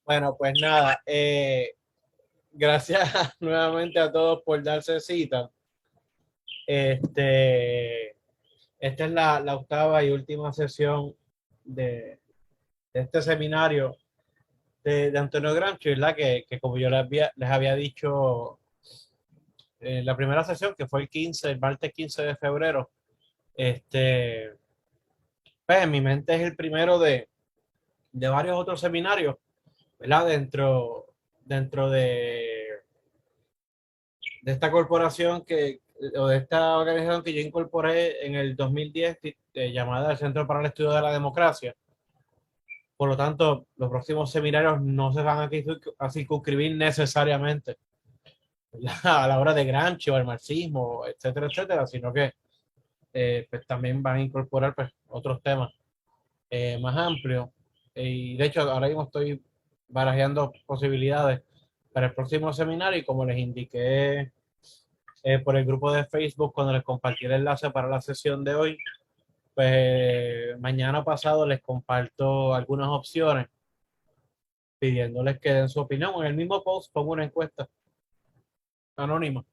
Bueno, pues nada, gracias nuevamente a todos por darse cita. Este, esta es la octava y última sesión de, de este seminario de Antonio Gramsci, ¿verdad? Que como yo les había dicho en la primera sesión, que fue el martes 15 de febrero, este, pues en mi mente es el primero de varios otros seminarios, ¿verdad? Dentro de esta corporación o de esta organización que yo incorporé en el 2010, llamada el Centro para el Estudio de la Democracia. Por lo tanto, los próximos seminarios no se van a circunscribir necesariamente, ¿verdad? A la hora de Gramsci o el marxismo, etcétera, etcétera, sino que pues, también van a incorporar pues, otros temas más amplios. Y de hecho, ahora mismo estoy barajeando posibilidades para el próximo seminario y como les indiqué por el grupo de Facebook cuando les compartí el enlace para la sesión de hoy, pues mañana pasado les comparto algunas opciones pidiéndoles que den su opinión. En el mismo post pongo una encuesta anónima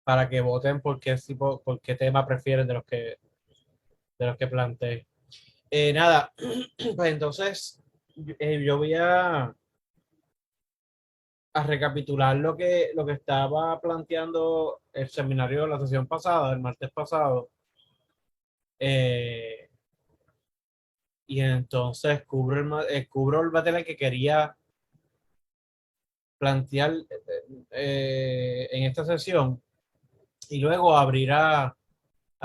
para que voten por qué tema prefieren de los que planteé. Nada, pues entonces yo voy a recapitular lo que estaba planteando el seminario de la sesión pasada, el martes pasado. Eh, y entonces cubro el material que quería plantear en esta sesión y luego abrir a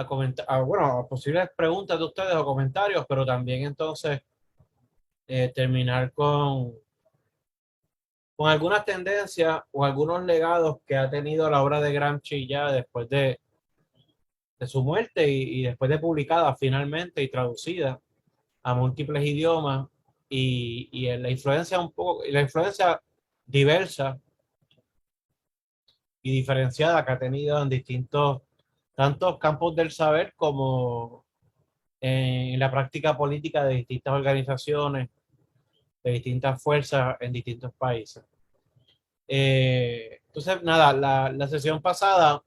comentar, bueno, a posibles preguntas de ustedes o comentarios, pero también entonces terminar con algunas tendencias o algunos legados que ha tenido la obra de Gramsci ya después de su muerte y después de publicada finalmente y traducida a múltiples idiomas y en la influencia un poco, y la influencia diversa y diferenciada que ha tenido en distintos, tantos campos del saber como en la práctica política de distintas organizaciones, de distintas fuerzas en distintos países. Entonces, nada, la sesión pasada,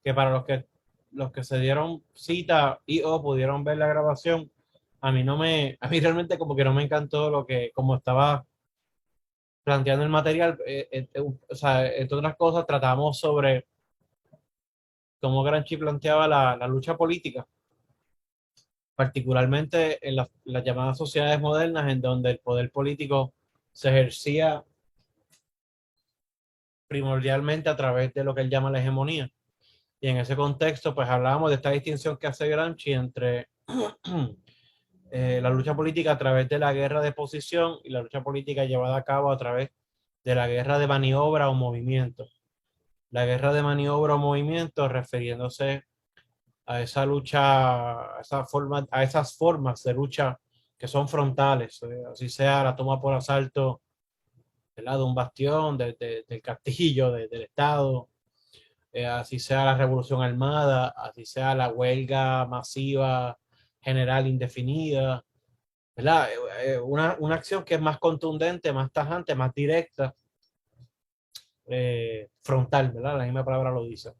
que para los que se dieron cita y o pudieron ver la grabación, a mí realmente como que no me encantó como estaba planteando el material. O sea, entre otras cosas, tratamos sobre cómo Gramsci planteaba la lucha política, particularmente en las llamadas sociedades modernas, en donde el poder político se ejercía primordialmente a través de lo que él llama la hegemonía. Y en ese contexto, pues hablábamos de esta distinción que hace Gramsci entre la lucha política a través de la guerra de posición y la lucha política llevada a cabo a través de la guerra de maniobra o movimiento. La guerra de maniobra o movimiento refiriéndose a esa lucha, a esas formas de lucha que son frontales, así sea la toma por asalto, ¿verdad?, de un bastión, del castillo, del Estado, así sea la revolución armada, así sea la huelga masiva general indefinida, ¿verdad? Una acción que es más contundente, más tajante, más directa, frontal, ¿verdad? La misma palabra lo dice.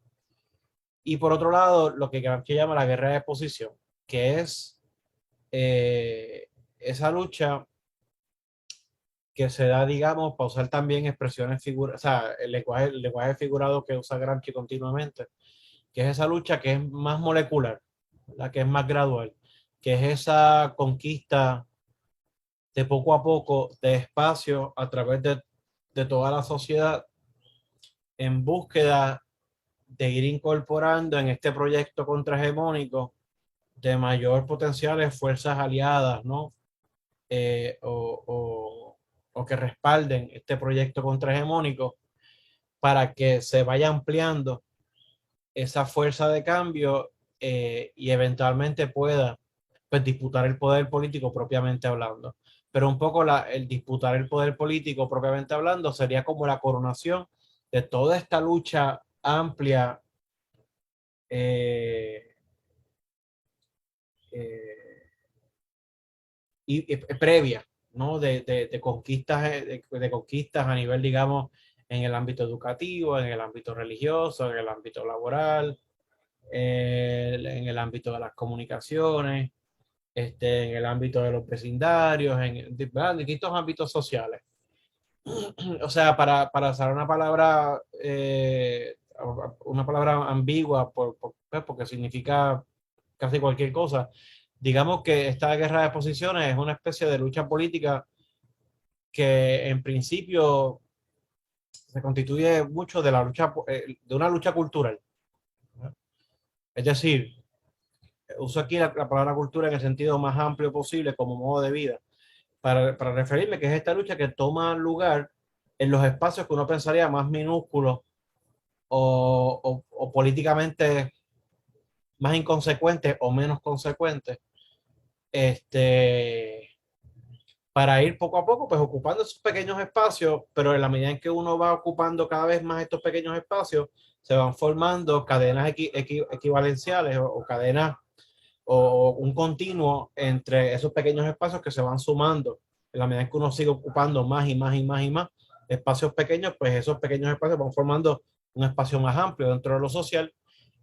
Y por otro lado, lo que Gramsci llama la guerra de posición, que es eh, esa lucha que se da, digamos, para usar también expresiones figuradas, o sea, el lenguaje figurado que usa Gramsci continuamente, que es esa lucha que es más molecular, la que es más gradual, que es esa conquista de poco a poco de espacio a través de toda la sociedad en búsqueda de ir incorporando en este proyecto contrahegemónico de mayor potenciales fuerzas aliadas, ¿no? O que respalden este proyecto contrahegemónico para que se vaya ampliando esa fuerza de cambio y eventualmente pueda pues, disputar el poder político propiamente hablando. Pero un poco el disputar el poder político propiamente hablando sería como la coronación de toda esta lucha amplia eh, eh, previa, ¿no? De conquistas, de conquistas a nivel, digamos, en el ámbito educativo, en el ámbito religioso, en el ámbito laboral, en el ámbito de las comunicaciones, en el ámbito de los vecindarios, ¿verdad? En distintos ámbitos sociales. O sea, para usar una palabra ambigua, pues, porque significa casi cualquier cosa, digamos que esta guerra de posiciones es una especie de lucha política que en principio se constituye mucho de la lucha, de una lucha cultural, ¿no? Es decir, uso aquí la palabra cultura en el sentido más amplio posible como modo de vida, para referirme que es esta lucha que toma lugar en los espacios que uno pensaría más minúsculos o políticamente más inconsecuentes o menos consecuentes, este, para ir poco a poco, pues ocupando esos pequeños espacios, pero en la medida en que uno va ocupando cada vez más estos pequeños espacios, se van formando cadenas equivalenciales o cadenas o un continuo entre esos pequeños espacios que se van sumando. En la medida en que uno sigue ocupando más y más y más y más espacios pequeños, pues esos pequeños espacios van formando un espacio más amplio dentro de lo social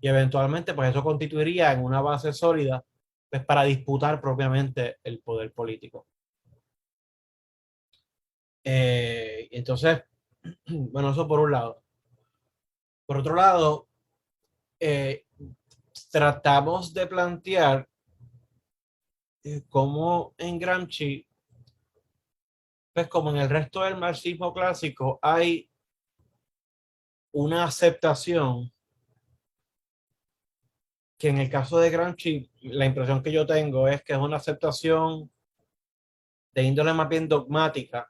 y eventualmente pues eso constituiría en una base sólida pues para disputar propiamente el poder político. Entonces, bueno, eso por un lado. Por otro lado, eh, tratamos de plantear cómo en Gramsci, pues como en el resto del marxismo clásico, hay una aceptación que en el caso de Gramsci, la impresión que yo tengo es que es una aceptación de índole más bien dogmática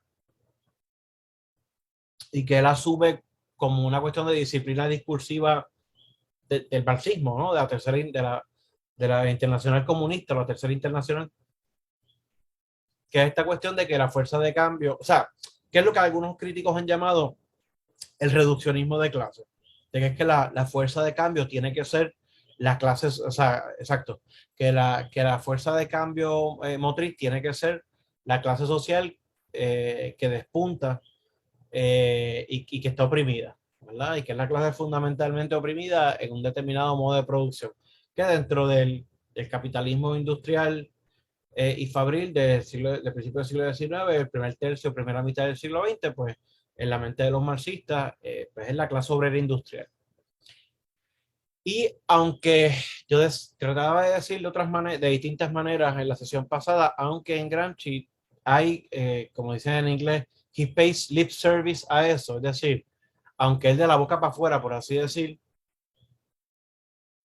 y que él asume como una cuestión de disciplina discursiva del marxismo, ¿no? De la internacional comunista, la tercera internacional, que es esta cuestión de que la fuerza de cambio, o sea, que es lo que algunos críticos han llamado el reduccionismo de clase, de que es que la fuerza de cambio tiene que ser las clases, o sea, exacto, que la fuerza de cambio motriz tiene que ser la clase social que despunta y que está oprimida, ¿verdad? Y que es la clase fundamentalmente oprimida en un determinado modo de producción, que dentro del capitalismo industrial y fabril del principio del siglo XIX, el primer tercio, primera mitad del siglo XX, pues en la mente de los marxistas, pues es la clase obrera industrial. Y aunque yo trataba de decir de distintas maneras en la sesión pasada, aunque en Gramsci hay, como dicen en inglés, he pays lip service a eso, es decir, aunque él de la boca para afuera, por así decir,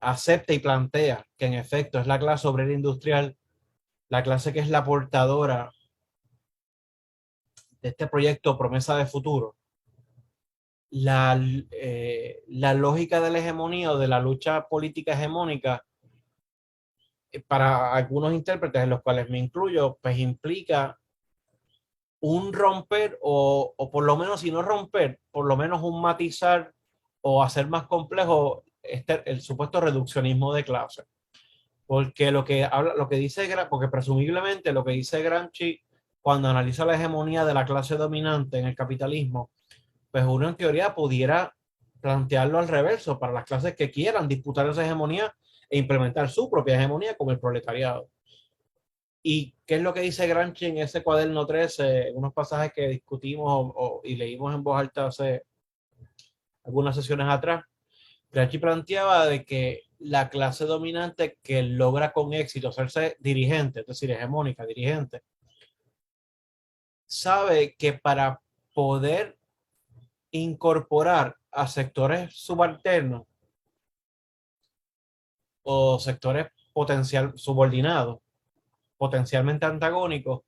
acepta y plantea que en efecto es la clase obrera industrial, la clase que es la portadora de este proyecto Promesa de Futuro, la lógica de la hegemonía o de la lucha política hegemónica, para algunos intérpretes, en los cuales me incluyo, pues implica un romper o por lo menos, si no romper, por lo menos un matizar o hacer más complejo el supuesto reduccionismo de clase. Porque porque presumiblemente lo que dice Gramsci cuando analiza la hegemonía de la clase dominante en el capitalismo, pues uno en teoría pudiera plantearlo al reverso para las clases que quieran disputar esa hegemonía e implementar su propia hegemonía como el proletariado. ¿Y qué es lo que dice Gramsci en ese cuaderno 13, en unos pasajes que discutimos y leímos en voz alta hace algunas sesiones atrás? Gramsci planteaba de que la clase dominante que logra con éxito hacerse dirigente, es decir, hegemónica, dirigente, sabe que para poder incorporar a sectores subalternos o sectores subordinados, potencialmente antagónicos,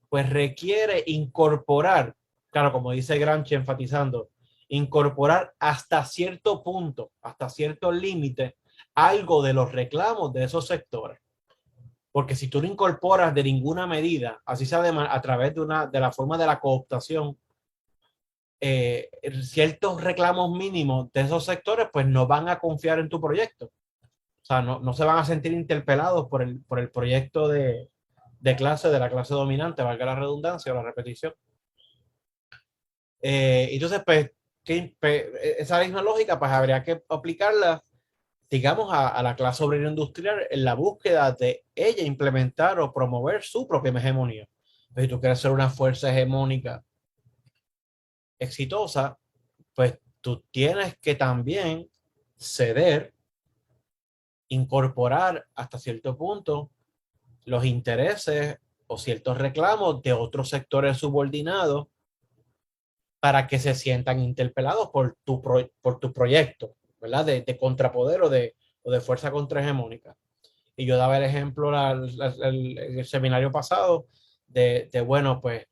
pues requiere incorporar, claro, como dice Gramsci enfatizando, incorporar hasta cierto punto, hasta cierto límite, algo de los reclamos de esos sectores. Porque si tú no incorporas de ninguna medida, así sea a través de la forma de la cooptación, ciertos reclamos mínimos de esos sectores, pues no van a confiar en tu proyecto. O sea, no se van a sentir interpelados por el proyecto de clase, de la clase dominante, valga la redundancia o la repetición. Entonces, pues, esa misma lógica, pues habría que aplicarla, digamos, a la clase obrera industrial en la búsqueda de ella implementar o promover su propia hegemonía. Si tú quieres ser una fuerza hegemónica exitosa, pues tú tienes que también ceder, incorporar hasta cierto punto los intereses o ciertos reclamos de otros sectores subordinados para que se sientan interpelados por tu proyecto, ¿verdad? De contrapoder o de fuerza contrahegemónica. Y yo daba el ejemplo el seminario pasado bueno, pues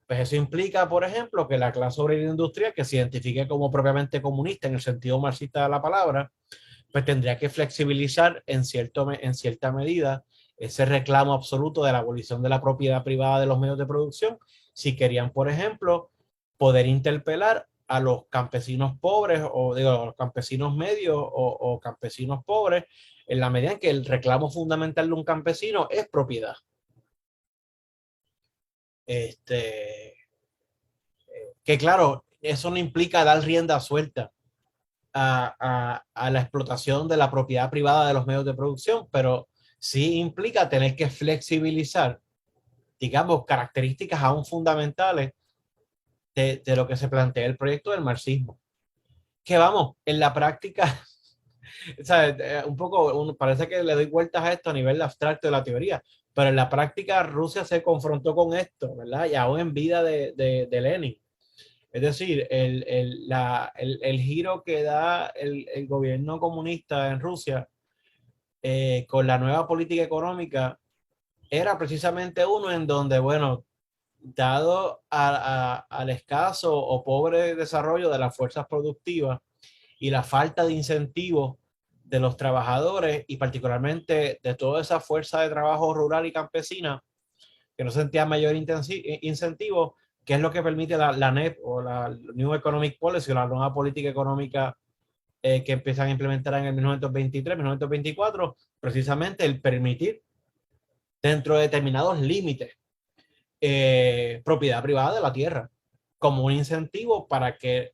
eso implica, por ejemplo, que la clase obrera industrial que se identifique como propiamente comunista en el sentido marxista de la palabra, pues tendría que flexibilizar en cierta medida ese reclamo absoluto de la abolición de la propiedad privada de los medios de producción, si querían, por ejemplo, poder interpelar a los campesinos pobres o digo, a los campesinos medios o campesinos pobres, en la medida en que el reclamo fundamental de un campesino es propiedad. Este, que claro, eso no implica dar rienda suelta a la explotación de la propiedad privada de los medios de producción, pero sí implica tener que flexibilizar, digamos, características aún fundamentales de lo que se plantea el proyecto del marxismo. Que vamos, en la práctica, ¿sabes? Un poco, parece que le doy vueltas a esto a nivel abstracto de la teoría, pero en la práctica Rusia se confrontó con esto, ¿verdad? Y aún en vida de Lenin. Es decir, el giro que da el gobierno comunista en Rusia con la nueva política económica era precisamente uno en donde, bueno, dado al escaso o pobre desarrollo de las fuerzas productivas y la falta de incentivos de los trabajadores y particularmente de toda esa fuerza de trabajo rural y campesina que no sentía mayor incentivo, que es lo que permite la NEP o la New Economic Policy o la nueva política económica que empiezan a implementar en el 1923, 1924, precisamente el permitir dentro de determinados límites propiedad privada de la tierra como un incentivo para que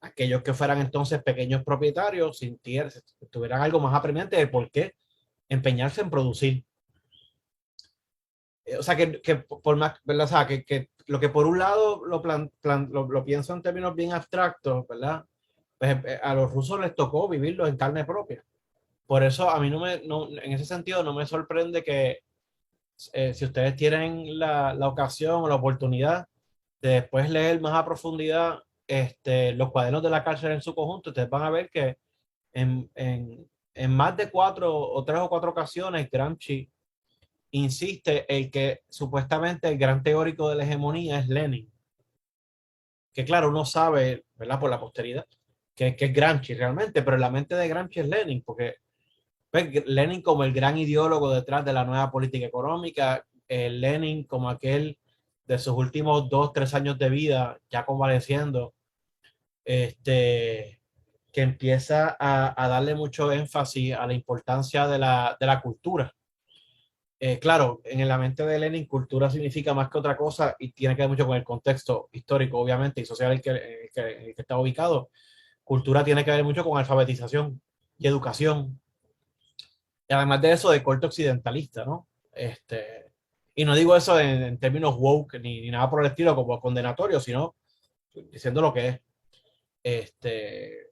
aquellos que fueran entonces pequeños propietarios sintieran, tuvieran algo más apremiante de por qué empeñarse en producir. O sea, que por más, ¿verdad? O sea, que lo que por un lado lo pienso en términos bien abstractos, ¿verdad? Pues a los rusos les tocó vivirlo en carne propia. Por eso a mí en ese sentido no me sorprende que si ustedes tienen la ocasión o la oportunidad de después leer más a profundidad los cuadernos de la cárcel en su conjunto, ustedes van a ver que en más de cuatro o tres o cuatro ocasiones Gramsci insiste en que supuestamente el gran teórico de la hegemonía es Lenin. Que claro, uno sabe, ¿verdad? Por la posteridad, que es Gramsci realmente, pero en la mente de Gramsci es Lenin, porque pues, Lenin como el gran ideólogo detrás de la nueva política económica, Lenin como aquel de sus últimos 2, 3 años de vida, ya convaleciendo, que empieza a darle mucho énfasis a la importancia de la cultura. Claro, en la mente de Lenin, cultura significa más que otra cosa y tiene que ver mucho con el contexto histórico, obviamente, y social en el que está ubicado. Cultura tiene que ver mucho con alfabetización y educación. Y además de eso, de corte occidentalista, ¿no? Y no digo eso en términos woke ni nada por el estilo como condenatorio, sino diciendo lo que es. Este,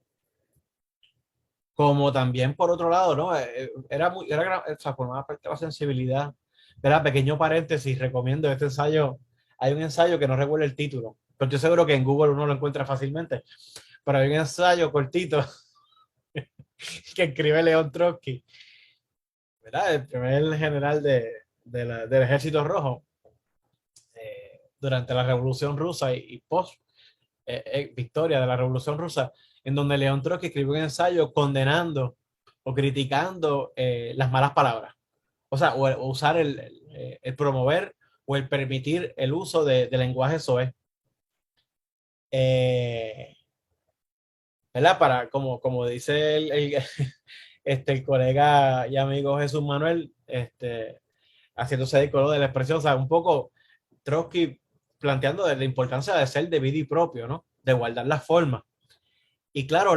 como también por otro lado, ¿no? O sea, formaba parte de la sensibilidad. Era pequeño paréntesis, recomiendo este ensayo. Hay un ensayo que no recuerdo el título, pero estoy seguro que en Google uno lo encuentra fácilmente. Pero hay un ensayo cortito que escribe León Trotsky, ¿verdad? El primer general del Ejército Rojo durante la Revolución Rusa y post victoria de la Revolución Rusa, en donde León Trotsky escribió un ensayo condenando o criticando las malas palabras. O sea, o usar el promover o el permitir el uso de lenguaje soez. Eh, ¿Verdad? Como dice el colega y amigo Jesús Manuel, haciéndose eco de la expresión, o sea, un poco Trotsky planteando de la importancia de ser debido y propio, ¿no? De guardar las formas. Y claro,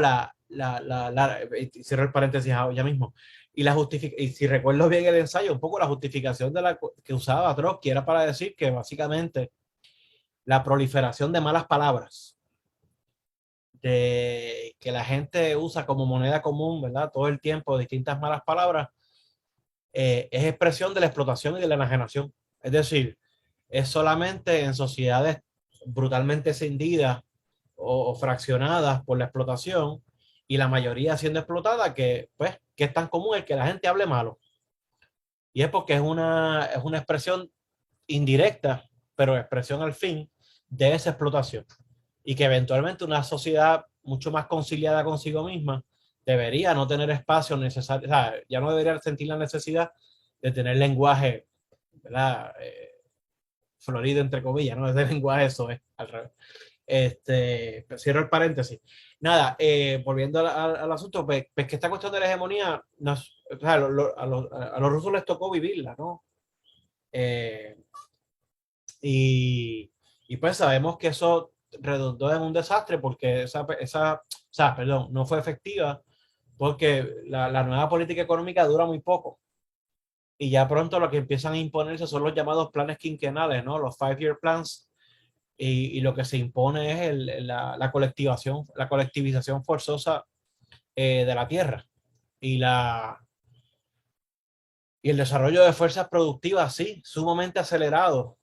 cierro el paréntesis ya mismo. Y si recuerdo bien el ensayo, un poco la justificación que usaba Trotsky era para decir que básicamente la proliferación de malas palabras, de que la gente usa como moneda común, ¿verdad? Todo el tiempo distintas malas palabras, es expresión de la explotación y de la enajenación. Es decir, es solamente en sociedades brutalmente escindidas o fraccionadas por la explotación y la mayoría siendo explotada que, pues, que es tan común el que la gente hable malo. Y es porque es una expresión indirecta, pero expresión al fin de esa explotación. Y que eventualmente una sociedad mucho más conciliada consigo misma debería no tener espacio necesario, o sea, ya no debería sentir la necesidad de tener lenguaje, ¿verdad? Florido, entre comillas, ¿no? Ese lenguaje, eso es al revés. Cierro el paréntesis. Nada, volviendo al asunto, pues, que esta cuestión de la hegemonía, o sea, a los rusos les tocó vivirla, ¿no? Eh, y, y pues sabemos que eso redundó en un desastre porque o sea, perdón, no fue efectiva porque la nueva política económica dura muy poco. Y ya pronto lo que empiezan a imponerse son los llamados planes quinquenales, ¿no? Los five-year plans. Y lo que se impone es la colectivización forzosa de la tierra y, y el desarrollo de fuerzas productivas, sí, sumamente acelerado,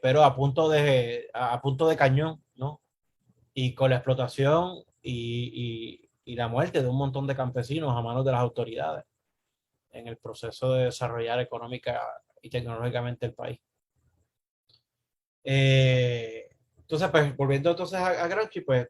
pero a punto de cañón, ¿no? Y con la explotación y la muerte de un montón de campesinos a manos de las autoridades en el proceso de desarrollar económica y tecnológicamente el país. Entonces, pues, volviendo entonces a Gramsci, pues,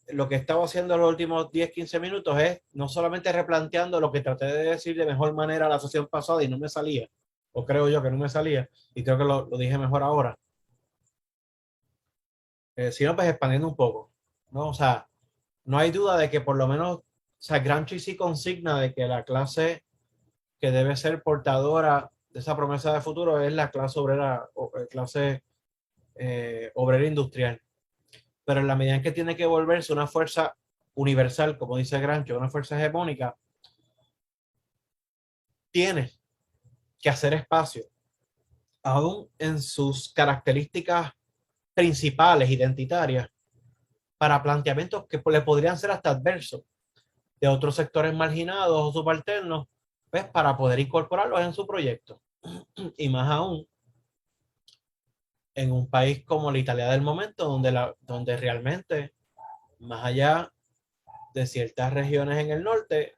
lo que he estado haciendo en los últimos 10 15 minutos es no solamente replanteando lo que traté de decir de mejor manera la sesión pasada y no me salía, o creo yo que no me salía, y creo que lo dije mejor ahora, sino pues expandiendo un poco, ¿no? O sea, no hay duda de que por lo menos, o sea, Gramsci sí consigna de que la clase que debe ser portadora de esa promesa de futuro es la clase obrera, clase obrera industrial. Pero en la medida en que tiene que volverse una fuerza universal, como dice Gramsci, una fuerza hegemónica, tiene que hacer espacio, aún en sus características principales, identitarias, para planteamientos que le podrían ser hasta adversos de otros sectores marginados o subalternos, pues para poder incorporarlos en su proyecto. Y más aún en un país como la Italia del momento, donde realmente, más allá de ciertas regiones en el norte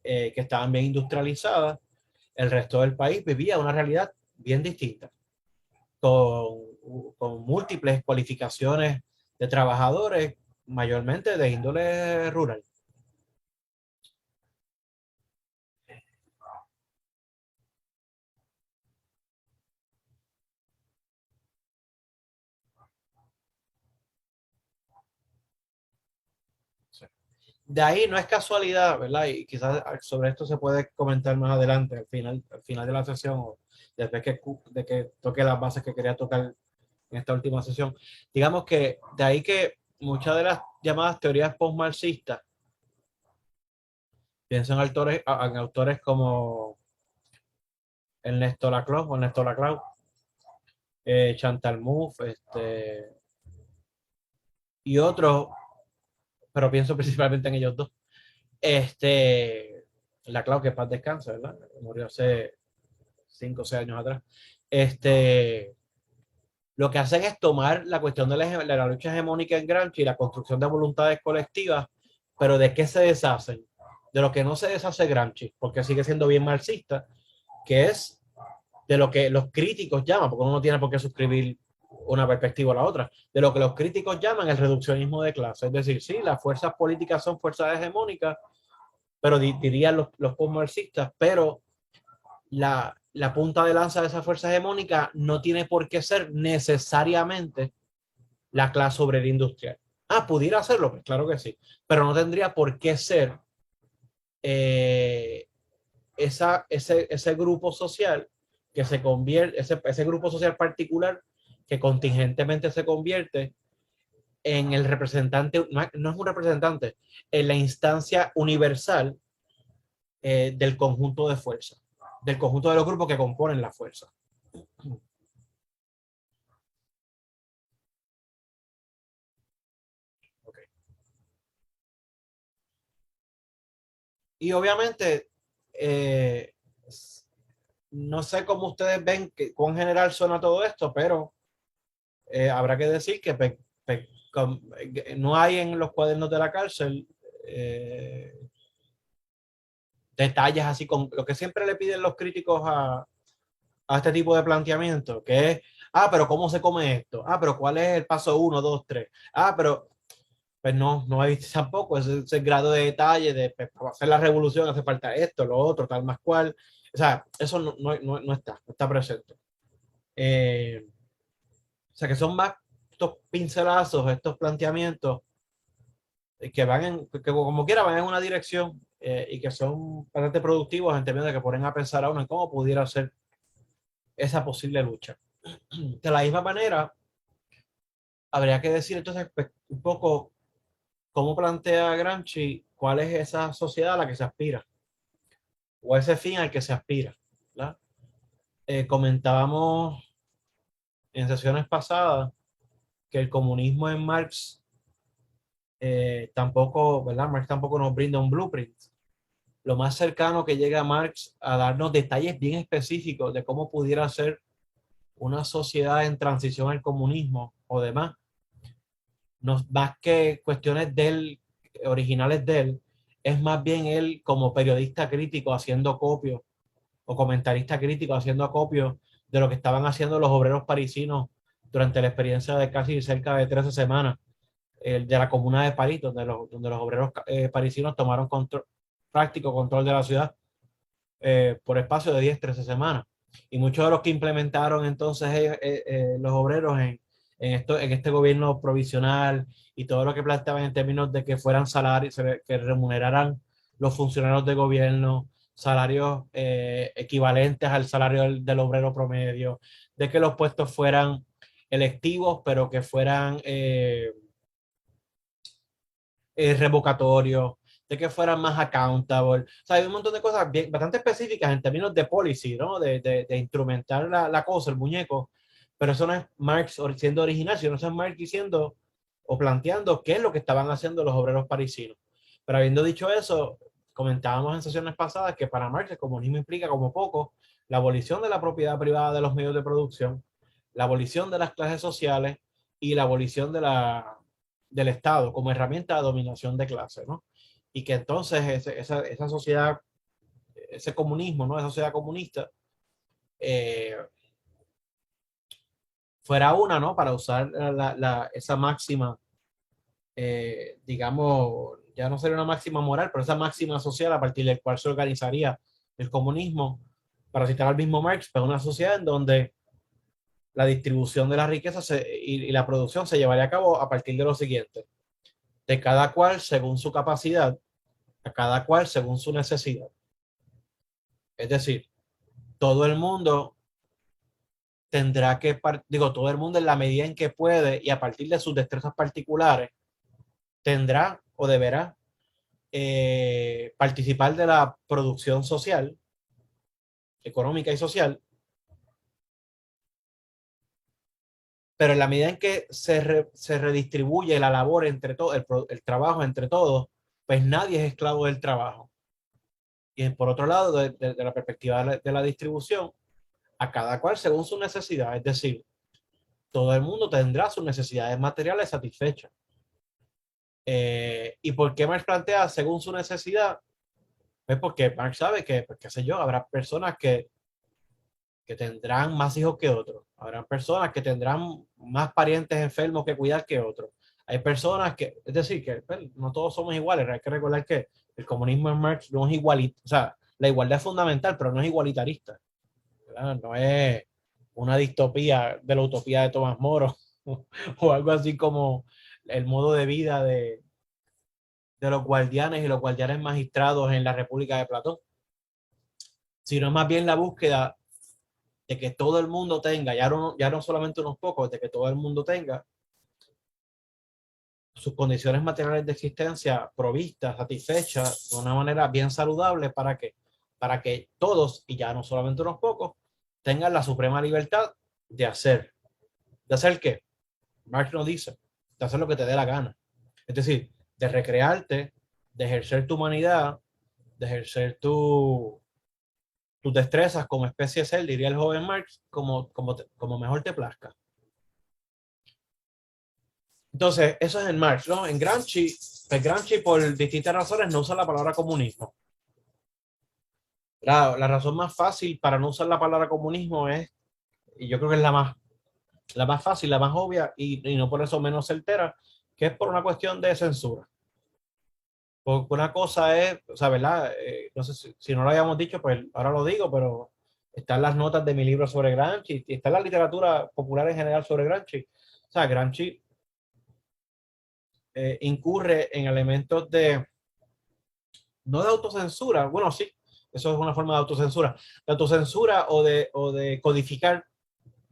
que estaban bien industrializadas, el resto del país vivía una realidad bien distinta, con, con múltiples cualificaciones de trabajadores, mayormente de índole rural. De ahí no es casualidad, ¿verdad? Y quizás sobre esto se puede comentar más adelante, al final de la sesión, o después de que toque las bases que quería tocar en esta última sesión. Digamos que de ahí que muchas de las llamadas teorías postmarxistas piensan en autores como Ernesto Laclau, Chantal Mouffe, y otros, pero pienso principalmente en ellos dos. Laclau, que paz descansa, ¿verdad? Murió hace 5 o 6 años atrás. Este, lo que hacen es tomar la cuestión de la lucha hegemónica en Gramsci y la construcción de voluntades colectivas, pero ¿de qué se deshacen? De lo que no se deshace Gramsci, porque sigue siendo bien marxista, que es de lo que los críticos llaman, porque uno no tiene por qué suscribir una perspectiva a la otra, de lo que los críticos llaman el reduccionismo de clase. Es decir, sí, las fuerzas políticas son fuerzas hegemónicas, pero dirían los postmarxistas, pero la punta de lanza de esa fuerza hegemónica no tiene por qué ser necesariamente la clase obrera industrial. Ah, pudiera hacerlo, pues claro que sí, pero no tendría por qué ser eh, ese grupo social que se convierte, ese grupo social particular que contingentemente se convierte en el representante, no es un representante, en la instancia universal del conjunto de fuerza, del conjunto de los grupos que componen la fuerza. Okay. Y obviamente, no sé cómo ustedes ven que cuán general suena todo esto, pero habrá que decir que no hay en los cuadernos de la cárcel detalles así con lo que siempre le piden los críticos a este tipo de planteamiento, que es, pero ¿cómo se come esto? Pero ¿cuál es el paso uno, dos, tres? Pero pues no hay tampoco ese grado de detalle de pues, para hacer la revolución hace falta esto, lo otro, tal más cual. O sea, eso no está presente. O sea, que son más estos pincelazos, estos planteamientos que van que como quiera van en una dirección y que son bastante productivos en términos de que ponen a pensar a uno en cómo pudiera ser esa posible lucha. De la misma manera, habría que decir entonces pues, un poco cómo plantea Gramsci cuál es esa sociedad a la que se aspira o ese fin al que se aspira. ¿Verdad? Comentábamos en sesiones pasadas que el comunismo en Marx tampoco, ¿verdad? Marx tampoco nos brinda un blueprint. Lo más cercano que llega a Marx a darnos detalles bien específicos de cómo pudiera ser una sociedad en transición al comunismo o demás, no más que cuestiones de él, originales de él, es más bien él como periodista crítico haciendo copios o comentarista crítico haciendo copios de lo que estaban haciendo los obreros parisinos durante la experiencia de casi cerca de 13 semanas de la Comuna de París, donde los obreros parisinos tomaron práctico control de la ciudad por espacio de 10, 13 semanas. Y muchos de los que implementaron entonces los obreros en este gobierno provisional y todo lo que planteaban en términos de que fueran salarios, que remuneraran los funcionarios de gobierno, salarios equivalentes al salario del obrero promedio, de que los puestos fueran electivos, pero que fueran revocatorios, de que fueran más accountable. O sea, hay un montón de cosas bastante específicas en términos de policy, ¿no? De instrumentar la cosa, el muñeco. Pero eso no es Marx siendo original, sino eso es Marx diciendo o planteando qué es lo que estaban haciendo los obreros parisinos. Pero habiendo dicho eso, comentábamos en sesiones pasadas que para Marx el comunismo implica como poco la abolición de la propiedad privada de los medios de producción, la abolición de las clases sociales y la abolición del Estado como herramienta de dominación de clase, ¿no? Y que entonces esa sociedad, ese comunismo, ¿no? Esa sociedad comunista, eh, fuera una, ¿no? Para usar esa máxima, digamos, ya no sería una máxima moral, pero esa máxima social a partir del cual se organizaría el comunismo, para citar al mismo Marx, pero una sociedad en donde la distribución de la riqueza y la producción se llevaría a cabo a partir de lo siguiente, de cada cual según su capacidad, a cada cual según su necesidad. Es decir, todo el mundo tendrá que, digo, todo el mundo en la medida en que puede y a partir de sus destrezas particulares, tendrá o deberá participar de la producción social, económica y social, pero en la medida en que se redistribuye la labor entre todos, el trabajo entre todos, pues nadie es esclavo del trabajo. Y por otro lado, de la perspectiva de la distribución, a cada cual según su necesidad, es decir, todo el mundo tendrá sus necesidades materiales satisfechas. ¿Y por qué Marx plantea según su necesidad? Pues porque Marx sabe que, pues, qué sé yo, habrá personas que tendrán más hijos que otros. Habrá personas que tendrán más parientes enfermos que cuidar que otros. Hay personas que, es decir, que pues, no todos somos iguales. Hay que recordar que el comunismo en Marx no es igualitario. O sea, la igualdad es fundamental, pero no es igualitarista. ¿Verdad? No es una distopía de la utopía de Tomás Moro o algo así como el modo de vida de los guardianes y los guardianes magistrados en la República de Platón. sino más bien la búsqueda de que todo el mundo tenga, ya no solamente unos pocos, de que todo el mundo tenga sus condiciones materiales de existencia provistas, satisfechas de una manera bien saludable para que todos, y ya no solamente unos pocos, tengan la suprema libertad de hacer. ¿De hacer qué? Marx nos dice, de hacer lo que te dé la gana. Es decir, de recrearte, de ejercer tu humanidad, de ejercer tus destrezas como especie de ser, diría el joven Marx, como mejor te plazca. Entonces, eso es en Marx, ¿no? En Gramsci, pues Gramsci por distintas razones no usa la palabra comunismo. La razón más fácil para no usar la palabra comunismo es, y yo creo que es la más fácil, la más obvia, y no por eso menos certera, que es por una cuestión de censura. Porque una cosa es, o sea, ¿verdad? No sé si no lo habíamos dicho, pues ahora lo digo, pero están las notas de mi libro sobre Gramsci, y está la literatura popular en general sobre Gramsci. O sea, Gramsci incurre en elementos no de autocensura, bueno, sí, eso es una forma de autocensura o de codificar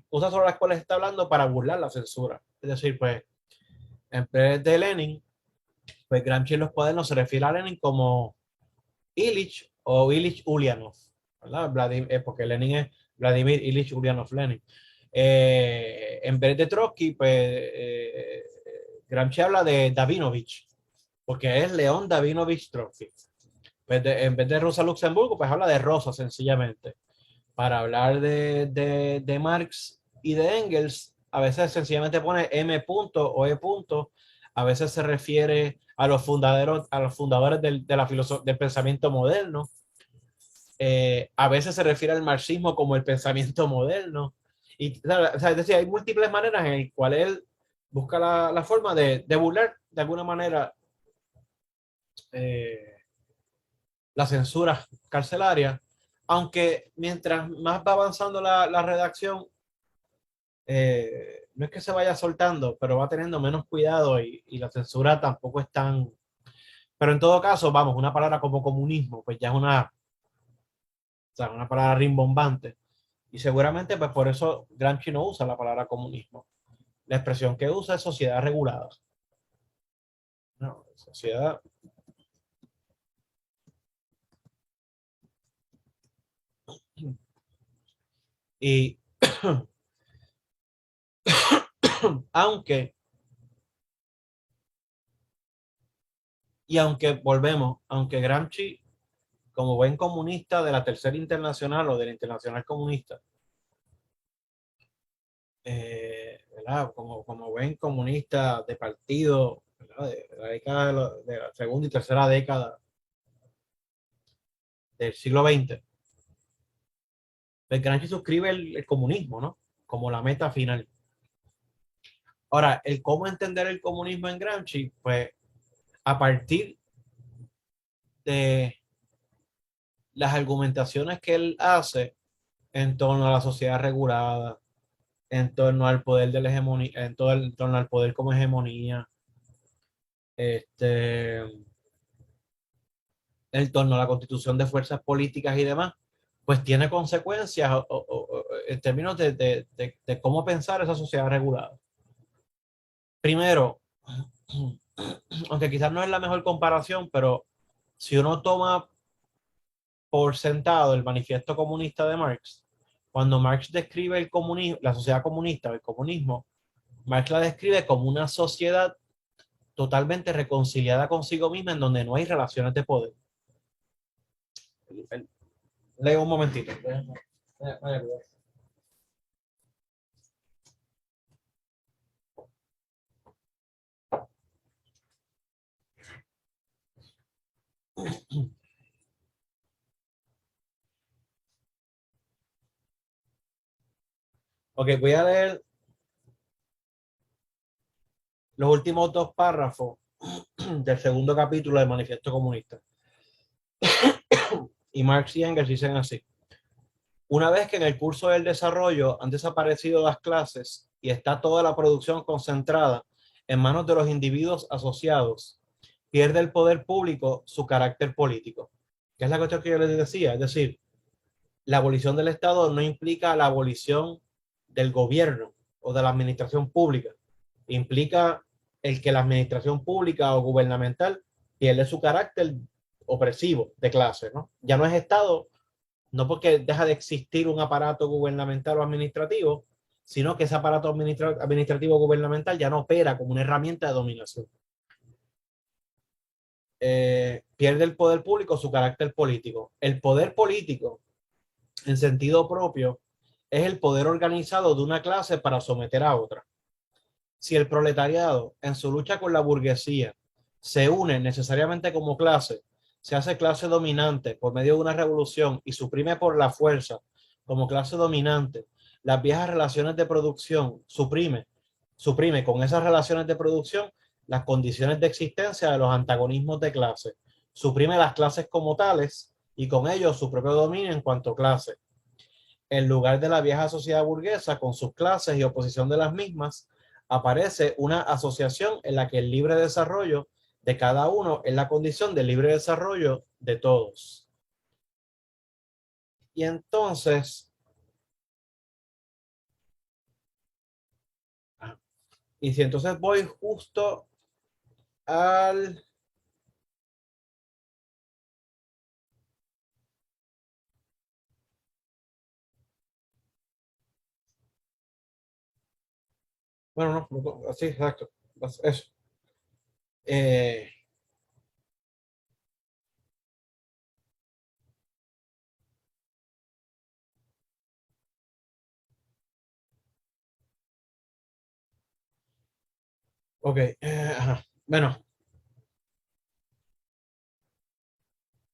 cosas sobre las cuales está hablando para burlar la censura. Es decir, pues, en vez de Lenin, pues Gramsci en los cuadernos se refiere a Lenin como Ilich o Ilich Ulyanov, ¿verdad? Porque Lenin es Vladimir Ilich Ulyanov Lenin. En vez de Trotsky, pues Gramsci habla de Davinovich, porque es León Davinovich Trotsky. Pues en vez de Rosa Luxemburgo, pues habla de Rosa sencillamente. Para hablar de Marx y de Engels, a veces sencillamente pone M punto o E punto, a veces se refiere a los fundadores del pensamiento moderno, a veces se refiere al marxismo como el pensamiento moderno. Y, o sea, es decir, hay múltiples maneras en las cuales él busca la forma de burlar de alguna manera eh, la censura carcelaria, aunque mientras más va avanzando la redacción, no es que se vaya soltando, pero va teniendo menos cuidado y la censura tampoco es tan... Pero en todo caso, vamos, una palabra como comunismo, pues ya es o sea, una palabra rimbombante. Y seguramente, pues por eso Gramsci no usa la palabra comunismo. La expresión que usa es sociedad regulada. No, sociedad. Y aunque, aunque volvemos, aunque Gramsci, como buen comunista de la Tercera Internacional o de la Internacional Comunista, ¿verdad? Como buen comunista de partido, ¿verdad? De la década de la segunda y tercera década del siglo XX, pues Gramsci suscribe el comunismo, ¿no? Como la meta final. Ahora, el cómo entender el comunismo en Gramsci, pues a partir de las argumentaciones que él hace en torno a la sociedad regulada, en torno al poder de la hegemonía, en torno al poder como hegemonía, este, en torno a la constitución de fuerzas políticas y demás, pues tiene consecuencias en términos de cómo pensar esa sociedad regulada. Primero, aunque quizás no es la mejor comparación, pero si uno toma por sentado el manifiesto comunista de Marx, cuando Marx describe el comunismo, la sociedad comunista, el comunismo, Marx la describe como una sociedad totalmente reconciliada consigo misma en donde no hay relaciones de poder. Leo un momentito. Ok, voy a leer los últimos dos párrafos del segundo capítulo del Manifiesto Comunista. Y Marx y Engels dicen así: una vez que en el curso del desarrollo han desaparecido las clases y está toda la producción concentrada en manos de los individuos asociados, pierde el poder público su carácter político. Que es la cuestión que yo les decía. Es decir, la abolición del Estado no implica la abolición del gobierno o de la administración pública. Implica el que la administración pública o gubernamental pierde su carácter opresivo de clase, ¿no? Ya no es Estado, no porque deja de existir un aparato gubernamental o administrativo, sino que ese aparato administrativo gubernamental ya no opera como una herramienta de dominación. Pierde el poder público su carácter político. El poder político, en sentido propio, es el poder organizado de una clase para someter a otra. Si el proletariado, en su lucha con la burguesía, se une necesariamente como clase, se hace clase dominante por medio de una revolución y suprime por la fuerza como clase dominante las viejas relaciones de producción, suprime con esas relaciones de producción las condiciones de existencia de los antagonismos de clase, suprime las clases como tales y con ello su propio dominio en cuanto a clase. En lugar de la vieja sociedad burguesa con sus clases y oposición de las mismas, aparece una asociación en la que el libre desarrollo de cada uno es la condición del libre desarrollo de todos. Y entonces, y si entonces voy justo al... Bueno, no, sí, exacto. Eso. Eh, ok. Bueno,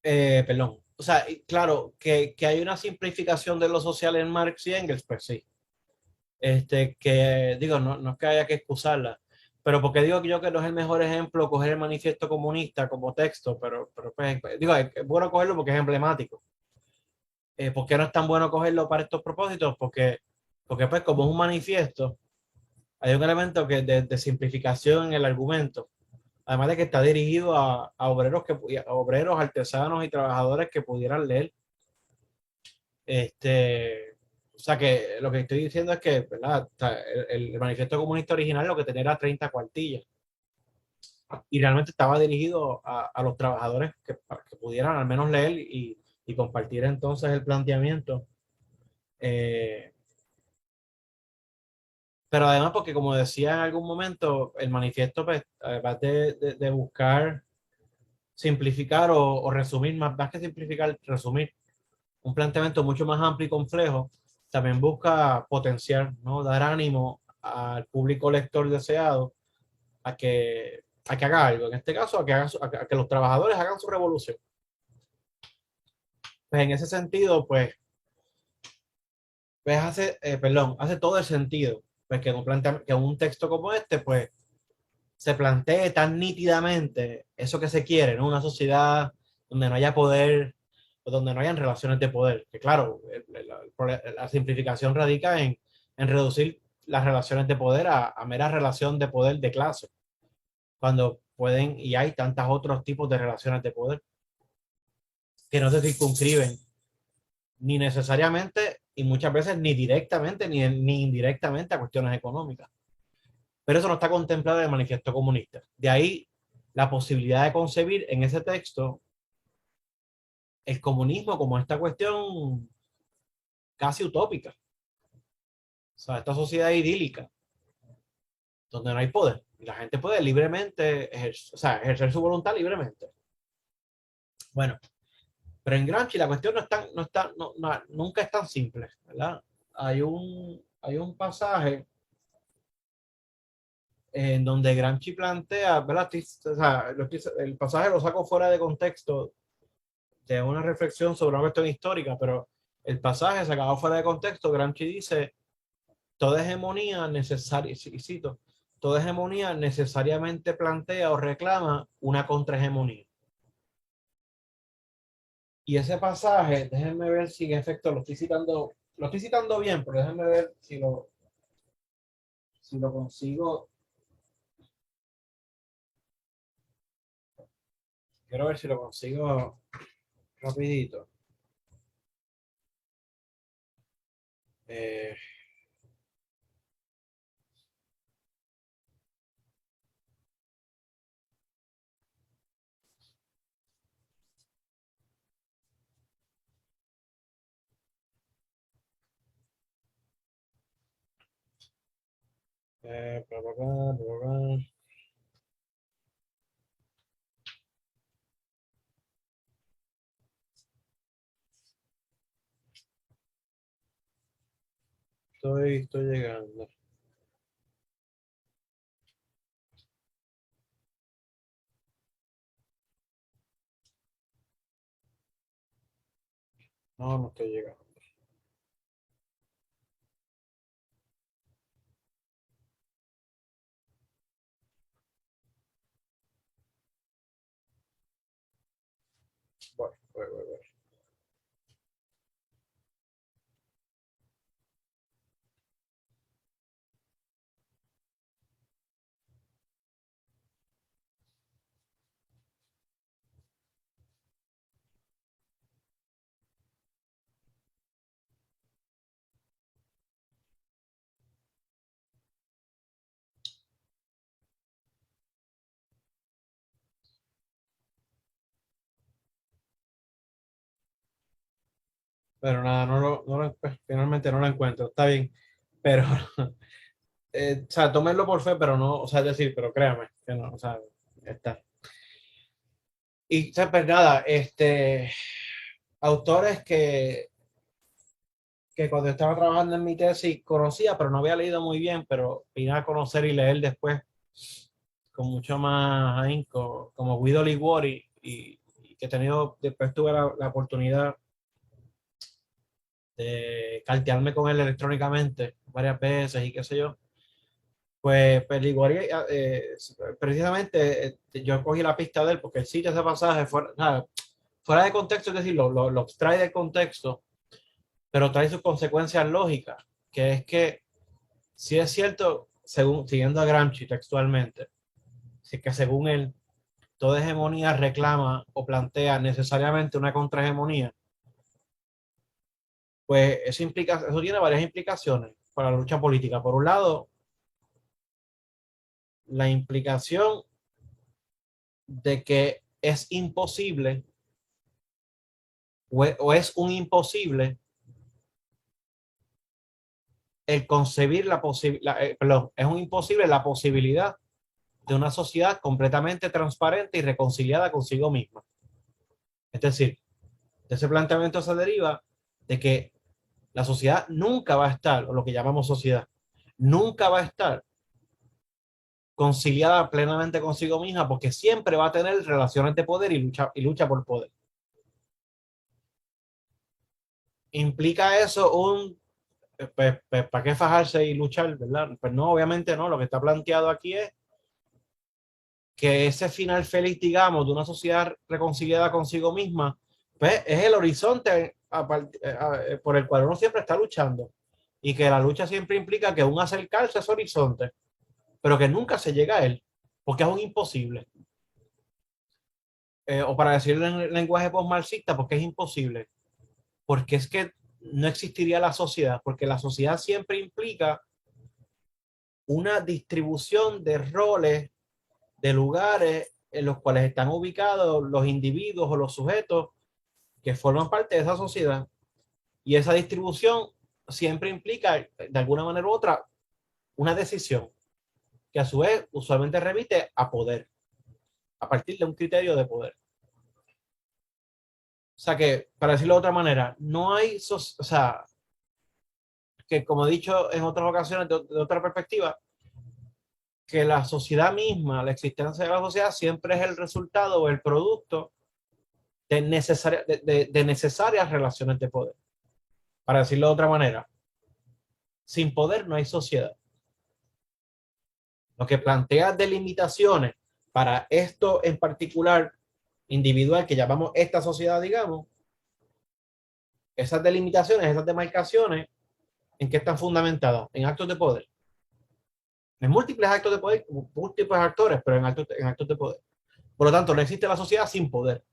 perdón. O sea, claro, que hay una simplificación de lo social en Marx y Engels, pues sí. Que digo, no es que haya que excusarla, pero porque digo que yo que no es el mejor ejemplo coger el manifiesto comunista como texto, pero pues, digo, es bueno cogerlo porque es emblemático. ¿Por qué no es tan bueno cogerlo para estos propósitos? Porque pues como es un manifiesto, hay un elemento que de simplificación en el argumento, además de que está dirigido a obreros, a obreros, artesanos y trabajadores que pudieran leer. O sea que lo que estoy diciendo es que, ¿verdad? O sea, el manifiesto comunista original lo que tenía era 30 cuartillas y realmente estaba dirigido a los trabajadores para que pudieran al menos leer y compartir entonces el planteamiento. Eh, pero además porque como decía en algún momento, el manifiesto, pues, además de buscar simplificar o resumir, más que simplificar, resumir un planteamiento mucho más amplio y complejo, también busca potenciar, ¿no? Dar ánimo al público lector deseado a que haga algo. En este caso, a que los trabajadores hagan su revolución. Pues en ese sentido, hace todo el sentido. Pues que un texto como este, pues, se plantee tan nítidamente eso que se quiere, ¿no? Una sociedad donde no haya poder o donde no hayan relaciones de poder. Que claro, la simplificación radica en reducir las relaciones de poder a mera relación de poder de clase, cuando pueden y hay tantos otros tipos de relaciones de poder que no se circunscriben ni necesariamente y muchas veces ni directamente ni indirectamente a cuestiones económicas. Pero eso no está contemplado en el manifiesto comunista. De ahí la posibilidad de concebir en ese texto el comunismo como esta cuestión casi utópica. O sea, esta sociedad idílica donde no hay poder y la gente puede libremente ejercer su voluntad libremente. Bueno, pero en Gramsci la cuestión nunca es tan simple, ¿verdad? Hay un pasaje en donde Gramsci plantea, ¿verdad? O sea, el pasaje lo saco fuera de contexto de una reflexión sobre una cuestión histórica, pero el pasaje sacado fuera de contexto, Gramsci dice, toda hegemonía necesaria, y cito, toda hegemonía necesariamente plantea o reclama una contrahegemonía. Y ese pasaje, déjenme ver si en efecto lo estoy citando bien, pero déjenme ver si lo consigo. Quiero ver si lo consigo rapidito. Eh, bla, bla, bla, bla, bla. Estoy llegando. No, no estoy llegando. Voy. Pero nada, finalmente no lo encuentro. Está bien. Pero, o sea, tómenlo por fe, pero no, o sea, es decir, pero créame, que no, o sea, está. Y, o sea, pues nada, autores que cuando estaba trabajando en mi tesis conocía, pero no había leído muy bien, pero vine a conocer y leer después con mucho más ahínco, como Guido Liguori, y que he tenido, después tuve la oportunidad de cartearme con él electrónicamente varias veces y qué sé yo. Pues Liguori, precisamente yo cogí la pista de él porque él cita ese pasaje fuera de contexto, es decir, lo extrae del contexto, pero trae sus consecuencias lógicas, que es que si es cierto, según, siguiendo a Gramsci textualmente, si es que según él, toda hegemonía reclama o plantea necesariamente una contrahegemonía, pues eso tiene varias implicaciones para la lucha política. Por un lado, la implicación de que es imposible o es un imposible el concebir la posibilidad, perdón, es un imposible la posibilidad de una sociedad completamente transparente y reconciliada consigo misma. Es decir, de ese planteamiento se deriva de que la sociedad nunca va a estar, o lo que llamamos sociedad, nunca va a estar conciliada plenamente consigo misma porque siempre va a tener relaciones de poder y lucha por poder. ¿Implica eso pues, ¿para qué fajarse y luchar, verdad? Pues no, obviamente no. Lo que está planteado aquí es que ese final feliz, digamos, de una sociedad reconciliada consigo misma, pues es el horizonte por el cual uno siempre está luchando. Y que la lucha siempre implica que un acercarse a ese horizonte, pero que nunca se llega a él, porque es un imposible. O para decirlo en lenguaje postmarxista, porque es imposible. Porque es que no existiría la sociedad, porque la sociedad siempre implica una distribución de roles, de lugares en los cuales están ubicados los individuos o los sujetos que forman parte de esa sociedad. Y esa distribución siempre implica, de alguna manera u otra, una decisión que a su vez usualmente remite a poder, a partir de un criterio de poder. O sea que, para decirlo de otra manera, no hay, o sea, que como he dicho en otras ocasiones de otra perspectiva, que la sociedad misma, la existencia de la sociedad siempre es el resultado o el producto de necesarias relaciones de poder. Para decirlo de otra manera, sin poder no hay sociedad. Lo que plantea delimitaciones para esto en particular individual que llamamos esta sociedad, digamos, esas delimitaciones, esas demarcaciones, ¿en qué están fundamentadas? En actos de poder. En múltiples actos de poder, múltiples actores, pero en actos de poder. Por lo tanto, no existe la sociedad sin poder.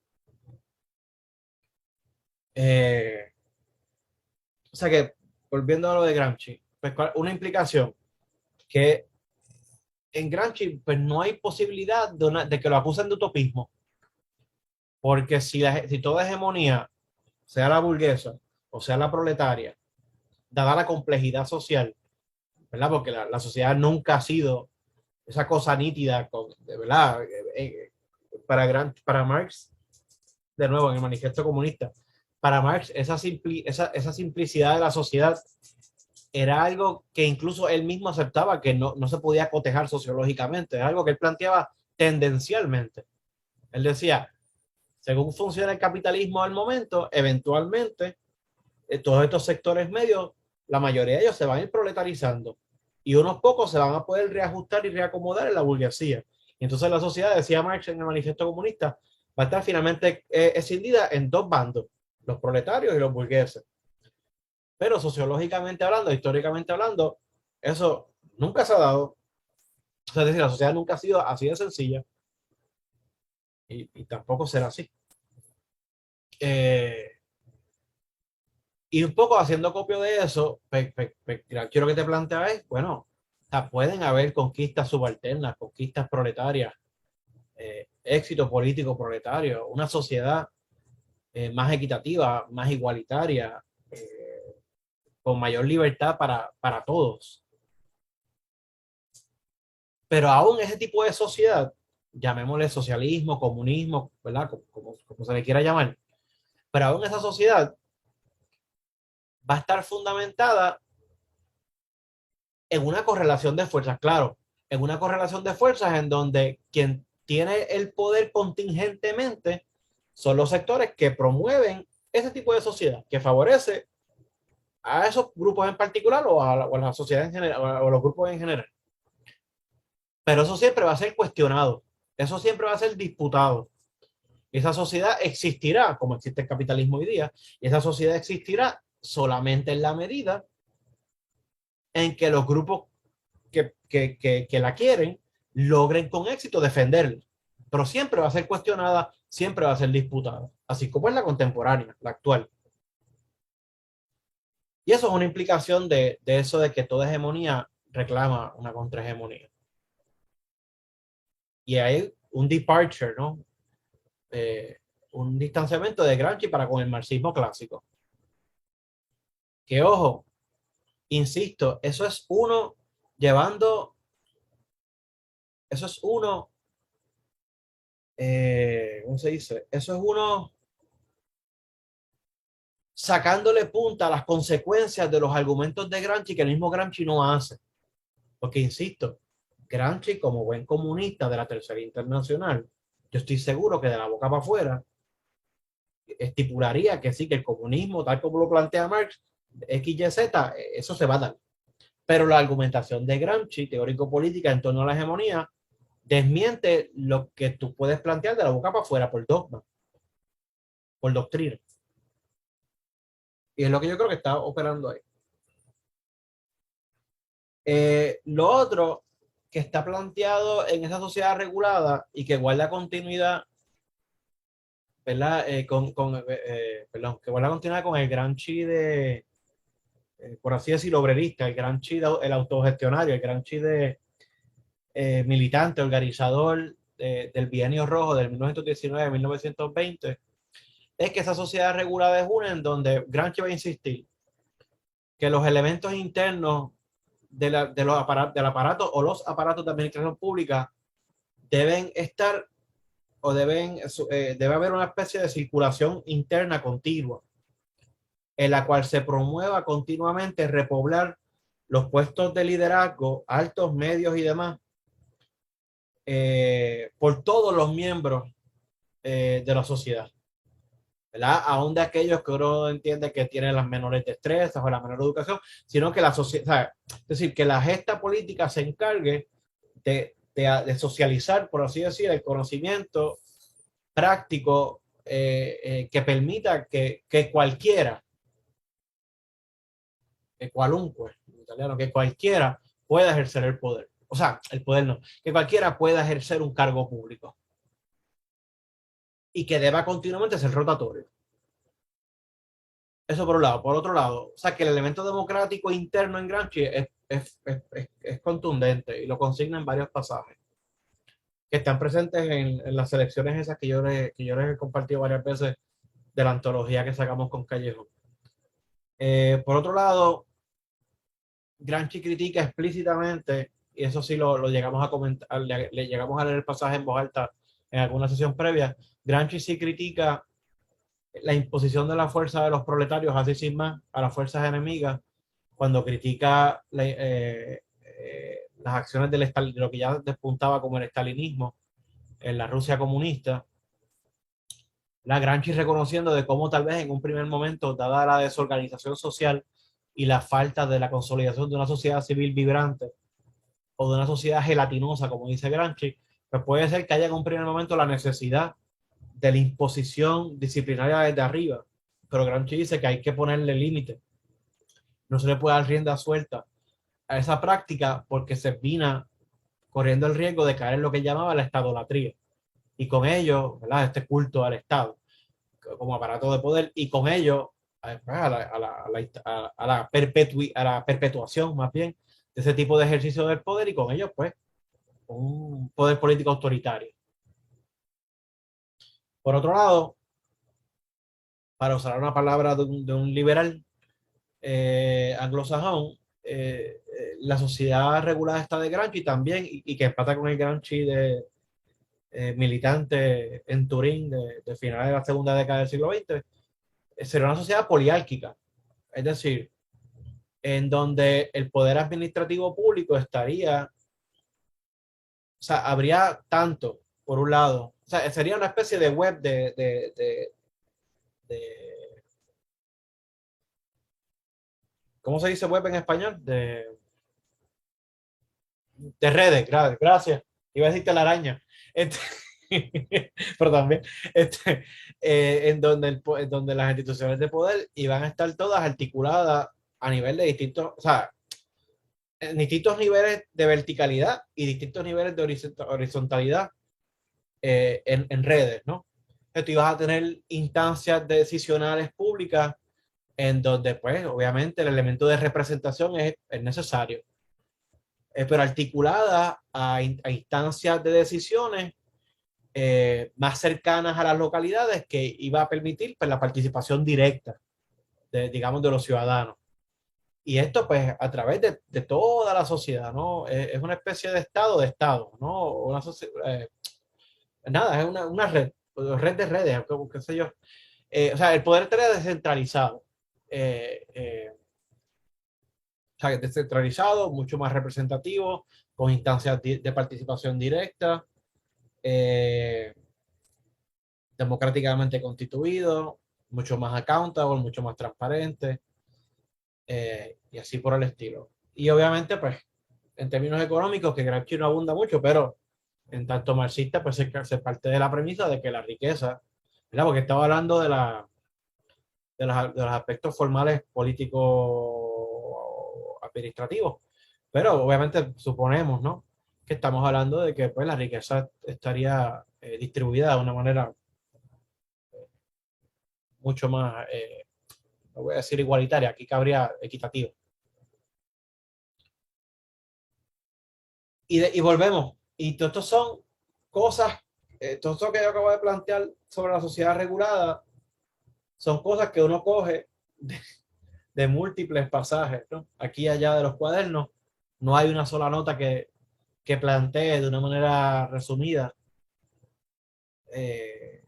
O sea que, volviendo a lo de Gramsci, pues, una implicación que en Gramsci pues no hay posibilidad de que lo acusen de utopismo, porque si toda hegemonía, sea la burguesa o sea la proletaria, dada la complejidad social, ¿verdad? Porque la sociedad nunca ha sido esa cosa nítida, de verdad, para Marx, de nuevo, en el Manifiesto Comunista, para Marx, esa simplicidad de la sociedad era algo que incluso él mismo aceptaba que no se podía cotejar sociológicamente, es algo que él planteaba tendencialmente. Él decía, según funciona el capitalismo al momento, eventualmente, todos estos sectores medios, la mayoría de ellos se van a ir proletarizando y unos pocos se van a poder reajustar y reacomodar en la burguesía. Y entonces la sociedad, decía Marx en el Manifiesto Comunista, va a estar finalmente escindida en dos bandos, los proletarios y los burgueses. Pero sociológicamente hablando, históricamente hablando, eso nunca se ha dado. O sea, es decir, la sociedad nunca ha sido así de sencilla y tampoco será así. Eh, y un poco haciendo copio de eso, quiero que te plantees, bueno, o sea, pueden haber conquistas subalternas, conquistas proletarias, éxito político proletario, una sociedad más equitativa, más igualitaria, con mayor libertad para todos. Pero aún ese tipo de sociedad, llamémosle socialismo, comunismo, ¿verdad? Como se le quiera llamar, pero aún esa sociedad va a estar fundamentada en una correlación de fuerzas, claro, en una correlación de fuerzas en donde quien tiene el poder contingentemente son los sectores que promueven ese tipo de sociedad, que favorece a esos grupos en particular o a la sociedad en general, o a los grupos en general. Pero eso siempre va a ser cuestionado, eso siempre va a ser disputado. Esa sociedad existirá, como existe el capitalismo hoy día, y esa sociedad existirá solamente en la medida en que los grupos que la quieren logren con éxito defenderla. Pero siempre va a ser cuestionada, siempre va a ser disputada, así como es la contemporánea, la actual. Y eso es una implicación de eso de que toda hegemonía reclama una contrahegemonía. Y hay un departure, ¿no? Un distanciamiento de Gramsci para con el marxismo clásico. Que ojo, insisto, llevando, eso es uno, ¿cómo se dice? Eso es uno sacándole punta a las consecuencias de los argumentos de Gramsci que el mismo Gramsci no hace. Porque, insisto, Gramsci, como buen comunista de la Tercera Internacional, yo estoy seguro que de la boca para afuera estipularía que sí, que el comunismo, tal como lo plantea Marx, X, Y, Z, eso se va a dar. Pero la argumentación de Gramsci, teórico-política en torno a la hegemonía, desmiente lo que tú puedes plantear de la boca para afuera por dogma, por doctrina. Y es lo que yo creo que está operando ahí. Lo otro que está planteado en esa sociedad regulada y que guarda continuidad, ¿verdad? Perdón, que guarda continuidad con el Gramsci por así decirlo, obrerista, el Gramsci, el autogestionario, el Gramsci de militante, organizador del Bienio Rojo del 1919-1920, es que esa sociedad regulada es una en donde Gramsci va a insistir que los elementos internos del aparato o los aparatos de administración pública deben estar o debe haber una especie de circulación interna continua en la cual se promueva continuamente repoblar los puestos de liderazgo, altos, medios y demás, por todos los miembros de la sociedad, ¿verdad? Aún de aquellos que uno entiende que tienen las menores destrezas o la menor educación, sino que la sociedad, es decir, que la gesta política se encargue de socializar, por así decir, el conocimiento práctico que permita que cualquiera, que qualunque, en italiano, que cualquiera pueda ejercer el poder. O sea, el poder no, que cualquiera pueda ejercer un cargo público y que deba continuamente ser rotatorio. Eso por un lado. Por otro lado, o sea, que el elemento democrático interno en Gramsci es contundente y lo consigna en varios pasajes que están presentes en las selecciones esas que yo les he compartido varias veces de la antología que sacamos con Callejo. Por otro lado, Gramsci critica explícitamente, y eso sí lo llegamos a comentar, le llegamos a leer el pasaje en voz alta en alguna sesión previa. Gramsci sí critica la imposición de la fuerza de los proletarios, así sin más, a las fuerzas enemigas, cuando critica las acciones de lo que ya despuntaba como el estalinismo en la Rusia comunista. La Gramsci reconociendo de cómo tal vez en un primer momento, dada la desorganización social y la falta de la consolidación de una sociedad civil vibrante o de una sociedad gelatinosa, como dice Gramsci, pues puede ser que haya en un primer momento la necesidad de la imposición disciplinaria desde arriba. Pero Gramsci dice que hay que ponerle límite. No se le puede dar rienda suelta a esa práctica porque se vina corriendo el riesgo de caer en lo que llamaba la estadolatría. Y con ello, ¿verdad? Este culto al Estado como aparato de poder y con ello a la perpetuación más bien de ese tipo de ejercicio del poder y con ello pues un poder político autoritario. Por otro lado, para usar una palabra de un liberal anglosajón, la sociedad regulada está de Gramsci también y que empata con el Gramsci de militante en Turín de finales de la segunda década del siglo XX, será una sociedad poliárquica, es decir, en donde el poder administrativo público estaría, o sea, habría tanto, por un lado, o sea, sería una especie de web de ¿cómo se dice web en español? De redes, gracias. Iba a decir telaraña. Este, pero también, este, en donde las instituciones de poder iban a estar todas articuladas a nivel de distintos, o sea, en distintos niveles de verticalidad y distintos niveles de horizontalidad en redes, ¿no? Entonces, tú ibas a tener instancias decisionales públicas en donde, pues, obviamente el elemento de representación es necesario, pero articulada a instancias de decisiones más cercanas a las localidades que iba a permitir pues, la participación directa, digamos, de los ciudadanos. Y esto, pues, a través de toda la sociedad, ¿no? Es una especie de Estado, ¿no? Nada, es una red de redes, como qué sé yo. O sea, el poder estaría descentralizado. O sea, descentralizado, mucho más representativo, con instancias de participación directa, eh, democráticamente constituido, mucho más accountable, mucho más transparente, y así por el estilo. Y obviamente, pues, en términos económicos, que Gramsci no abunda mucho, pero en tanto marxista, pues se parte de la premisa de que la riqueza, ¿verdad? Porque estaba hablando de los aspectos formales políticos administrativos, pero obviamente suponemos, ¿no? Que estamos hablando de que pues, la riqueza estaría distribuida de una manera mucho más, no voy a decir igualitaria, aquí cabría equitativa. Y volvemos, y todo esto son cosas, todo esto que yo acabo de plantear sobre la sociedad regulada, son cosas que uno coge de múltiples pasajes, ¿no? Aquí y allá de los cuadernos, no hay una sola nota que plantee de una manera resumida eh,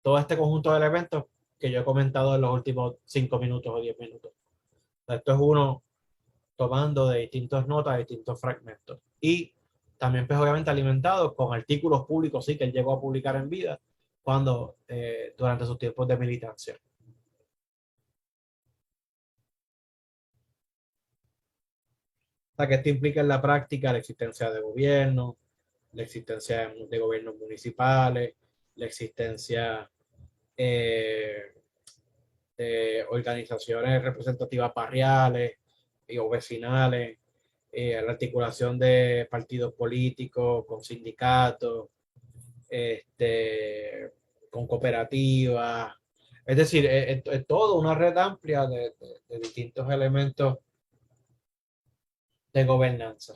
todo este conjunto de elementos que yo he comentado en los últimos 5 minutos o 10 minutos. O sea, esto es uno tomando de distintas notas, de distintos fragmentos. Y también, pues, obviamente, alimentado con artículos públicos, sí, que él llegó a publicar en vida cuando, durante sus tiempos de militancia. O sea, que esto implica en la práctica la existencia de gobierno, la existencia de gobiernos municipales, la existencia eh, de organizaciones representativas barriales o vecinales, la articulación de partidos políticos con sindicatos, este, con cooperativas, Es decir, es todo una red amplia de distintos elementos de gobernanza.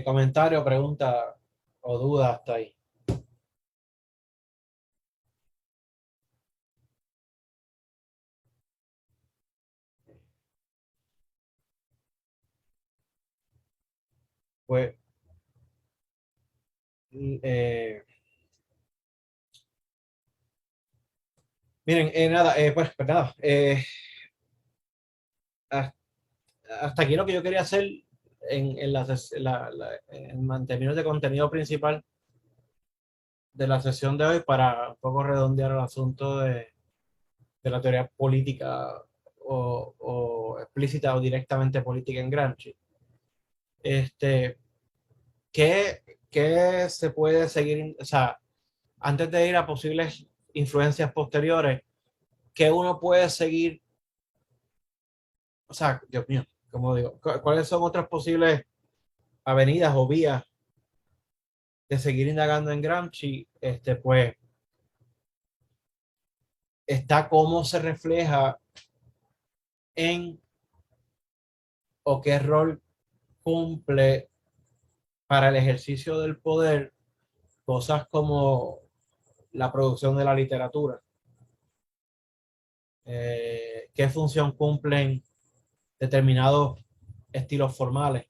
Comentario, pregunta o duda hasta ahí. Pues, eh, miren, nada, pues nada, hasta, hasta aquí lo que yo quería hacer en, en términos de contenido principal de la sesión de hoy para un poco redondear el asunto de la teoría política o explícita o directamente política en Gramsci. Este, ¿qué, qué se puede seguir? O sea, antes de ir a posibles influencias posteriores, ¿qué uno puede seguir? O sea, Dios mío, como digo, ¿cuáles son otras posibles avenidas o vías de seguir indagando en Gramsci? Pues está cómo se refleja en o qué rol cumple para el ejercicio del poder cosas como la producción de la literatura. ¿Qué función cumplen determinados estilos formales?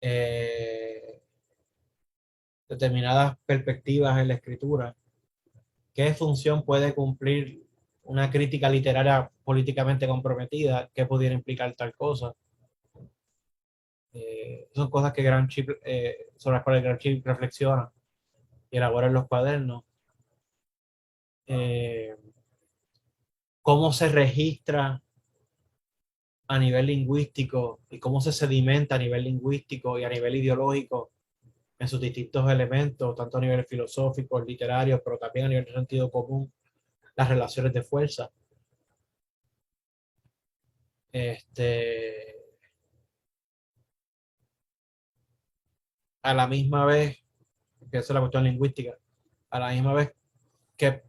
Eh, Determinadas perspectivas en la escritura. ¿Qué función puede cumplir una crítica literaria políticamente comprometida? ¿Qué pudiera implicar tal cosa? Son cosas que Gramsci, sobre las cuales Gramsci reflexiona y elabora en los cuadernos. Eh, ¿Cómo se registra a nivel lingüístico y cómo se sedimenta a nivel lingüístico y a nivel ideológico en sus distintos elementos, tanto a nivel filosófico, literario, pero también a nivel de sentido común, las relaciones de fuerza? Este, a la misma vez, que esa es la cuestión lingüística, a la misma vez, qué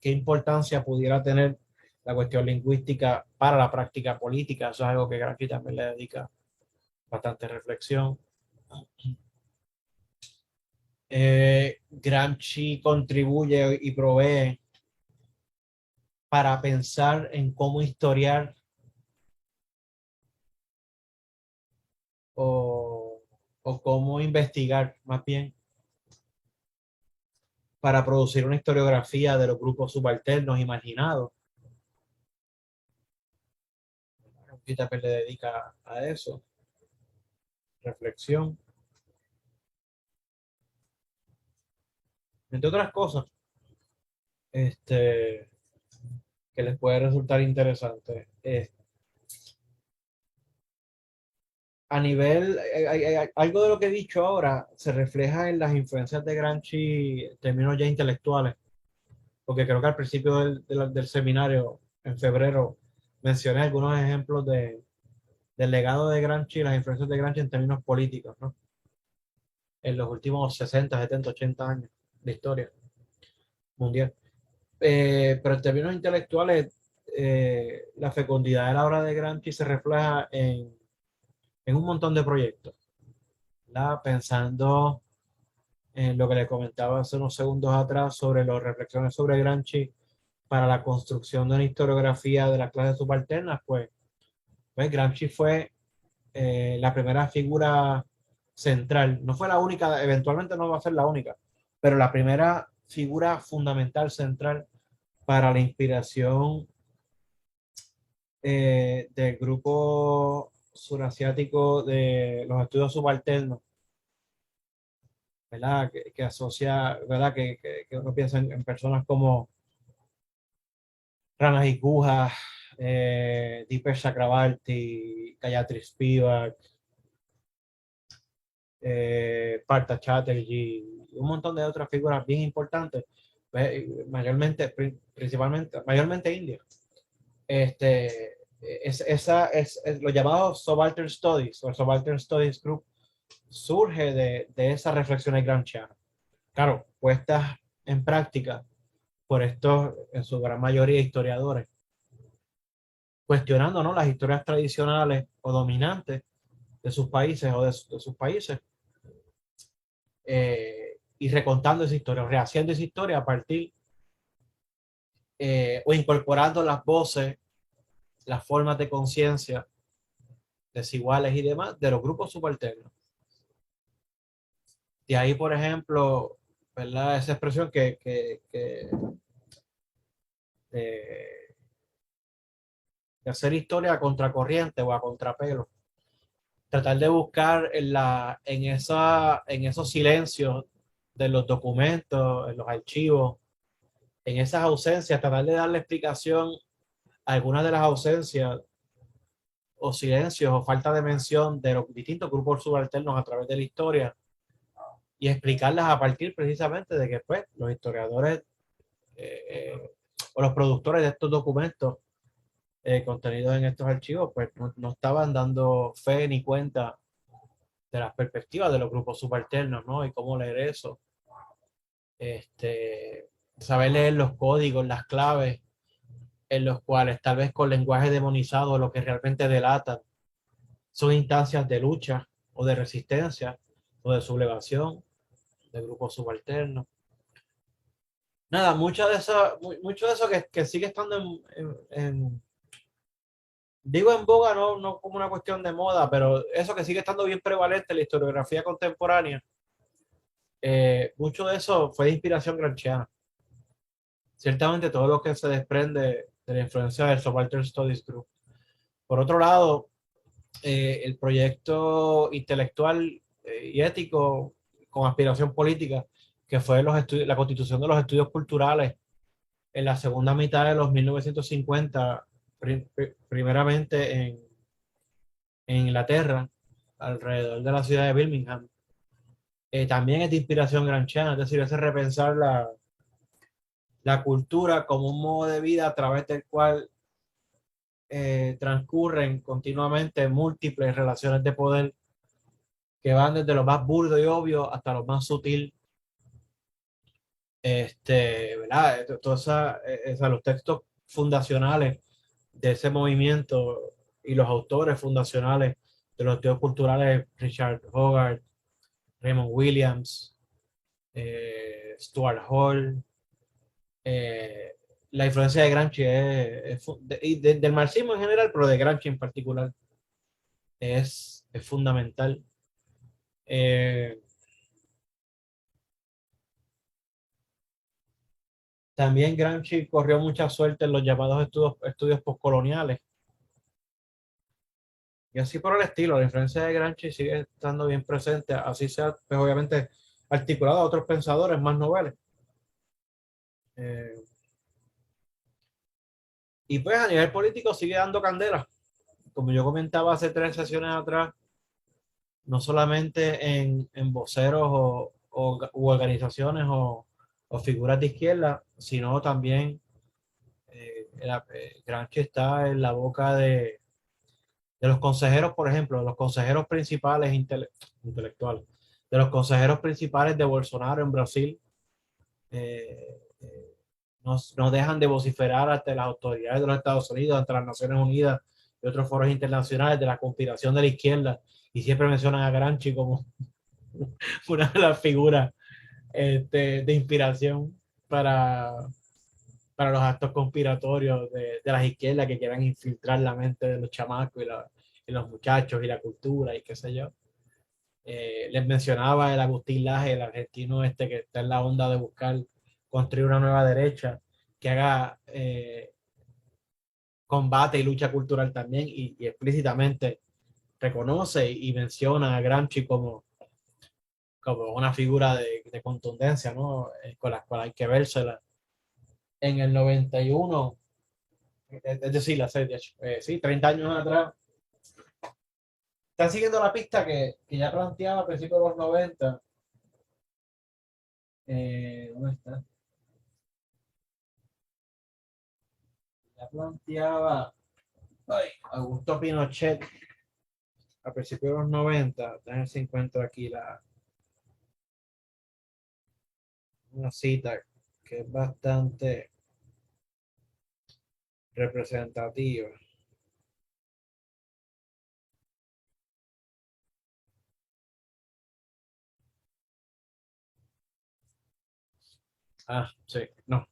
importancia pudiera tener la cuestión lingüística para la práctica política? Eso es algo que Gramsci también le dedica bastante reflexión. Gramsci contribuye y provee para pensar en cómo historiar o, o cómo investigar, más bien, para producir una historiografía de los grupos subalternos imaginados. Gramsci también le dedica a eso, reflexión, entre otras cosas, este, que les puede resultar interesante. A nivel, algo de lo que he dicho ahora se refleja en las influencias de Gramsci en términos ya intelectuales, porque creo que al principio del seminario, en febrero, mencioné algunos ejemplos del legado de Gramsci, las influencias de Gramsci en términos políticos, ¿no? En los últimos 60, 70, 80 años de historia mundial. Pero en términos intelectuales, la fecundidad de la obra de Gramsci se refleja en un montón de proyectos, ¿verdad? Pensando en lo que le comentaba hace unos segundos atrás sobre las reflexiones sobre Gramsci para la construcción de una historiografía de las clases subalternas, pues Gramsci fue la primera figura central. No fue la única, eventualmente no va a ser la única, pero la primera figura fundamental central para la inspiración del grupo surasiático de los estudios subalternos, ¿verdad? Que asocia, ¿verdad? Que uno piensa en personas como Rana Guha, Deepesh Chakrabarti, Gayatri Spivak, Partha Chatterjee, y un montón de otras figuras bien importantes, mayormente, principalmente, mayormente indios. Este, los llamados Subaltern Studies o el Subaltern Studies Group surge de esas reflexiones gramscianas. Claro, puestas en práctica por estos, en su gran mayoría, historiadores, cuestionando, ¿no?, las historias tradicionales o dominantes de sus países o de sus países, y recontando esa historia, rehaciendo esa historia a partir, o incorporando las voces, las formas de conciencia desiguales y demás de los grupos subalternos. De ahí, por ejemplo, ¿verdad?, esa expresión de, de hacer historia a contracorriente o a contrapelo. Tratar de buscar en esos silencios de los documentos, en los archivos, en esas ausencias, tratar de darle explicación a algunas de las ausencias o silencios o falta de mención de los distintos grupos subalternos a través de la historia, y explicarlas a partir precisamente de que, pues, los historiadores, eh, eh, o los productores de estos documentos, contenidos en estos archivos, pues no estaban dando fe ni cuenta de las perspectivas de los grupos subalternos, ¿no? Y cómo leer eso. Saber leer los códigos, las claves, en los cuales tal vez con lenguaje demonizado lo que realmente delatan son instancias de lucha o de resistencia o de sublevación de grupos subalternos. Nada, mucho de eso que sigue estando digo en boga, no como una cuestión de moda, pero eso que sigue estando bien prevalente en la historiografía contemporánea, mucho de eso fue de inspiración gramsciana. Ciertamente todo lo que se desprende de la influencia del Subaltern Studies Group. Por otro lado, el proyecto intelectual, y ético con aspiración política, que fue la constitución de los estudios culturales en la segunda mitad de los 1950, primeramente en Inglaterra, alrededor de la ciudad de Birmingham, también es de inspiración gramsciana, es decir, es repensar la cultura como un modo de vida a través del cual transcurren continuamente múltiples relaciones de poder que van desde lo más burdo y obvio hasta lo más sutil. ¿Verdad? Los textos fundacionales de ese movimiento y los autores fundacionales de los estudios culturales, Richard Hogarth, Raymond Williams, Stuart Hall, eh, la influencia de Gramsci del marxismo en general, pero de Gramsci en particular, es fundamental. También Gramsci corrió mucha suerte en los llamados estudios postcoloniales. Y así por el estilo, la influencia de Gramsci sigue estando bien presente, así sea, pues obviamente, articulado a otros pensadores más noveles. Eh, y pues a nivel político sigue dando candela. Como yo comentaba hace 3 sesiones atrás, no solamente en voceros u organizaciones o figuras de izquierda, sino también, Gramsci está en la boca de los consejeros, por ejemplo, de los consejeros principales intelectuales, de los consejeros principales de Bolsonaro en Brasil. No dejan de vociferar ante las autoridades de los Estados Unidos, ante las Naciones Unidas y otros foros internacionales de la conspiración de la izquierda, y siempre mencionan a Gramsci como una de las figuras, de inspiración para los actos conspiratorios de las izquierdas que quieran infiltrar la mente de los chamacos y los muchachos y la cultura y qué sé yo. Les mencionaba el Agustín Laje, el argentino que está en la onda de buscar construir una nueva derecha que haga, combate y lucha cultural también, y explícitamente reconoce y menciona a Gramsci como una figura de contundencia, ¿no? Con la cual hay que vérsela. En el 91, es decir, sí, 30 años atrás, están siguiendo la pista que ya planteaba a principios de los 90. ¿Dónde está? Ya planteaba Ay, Augusto Pinochet, a principios de los 90, a ver si encuentro aquí una cita que es bastante representativa. Ah, sí, no,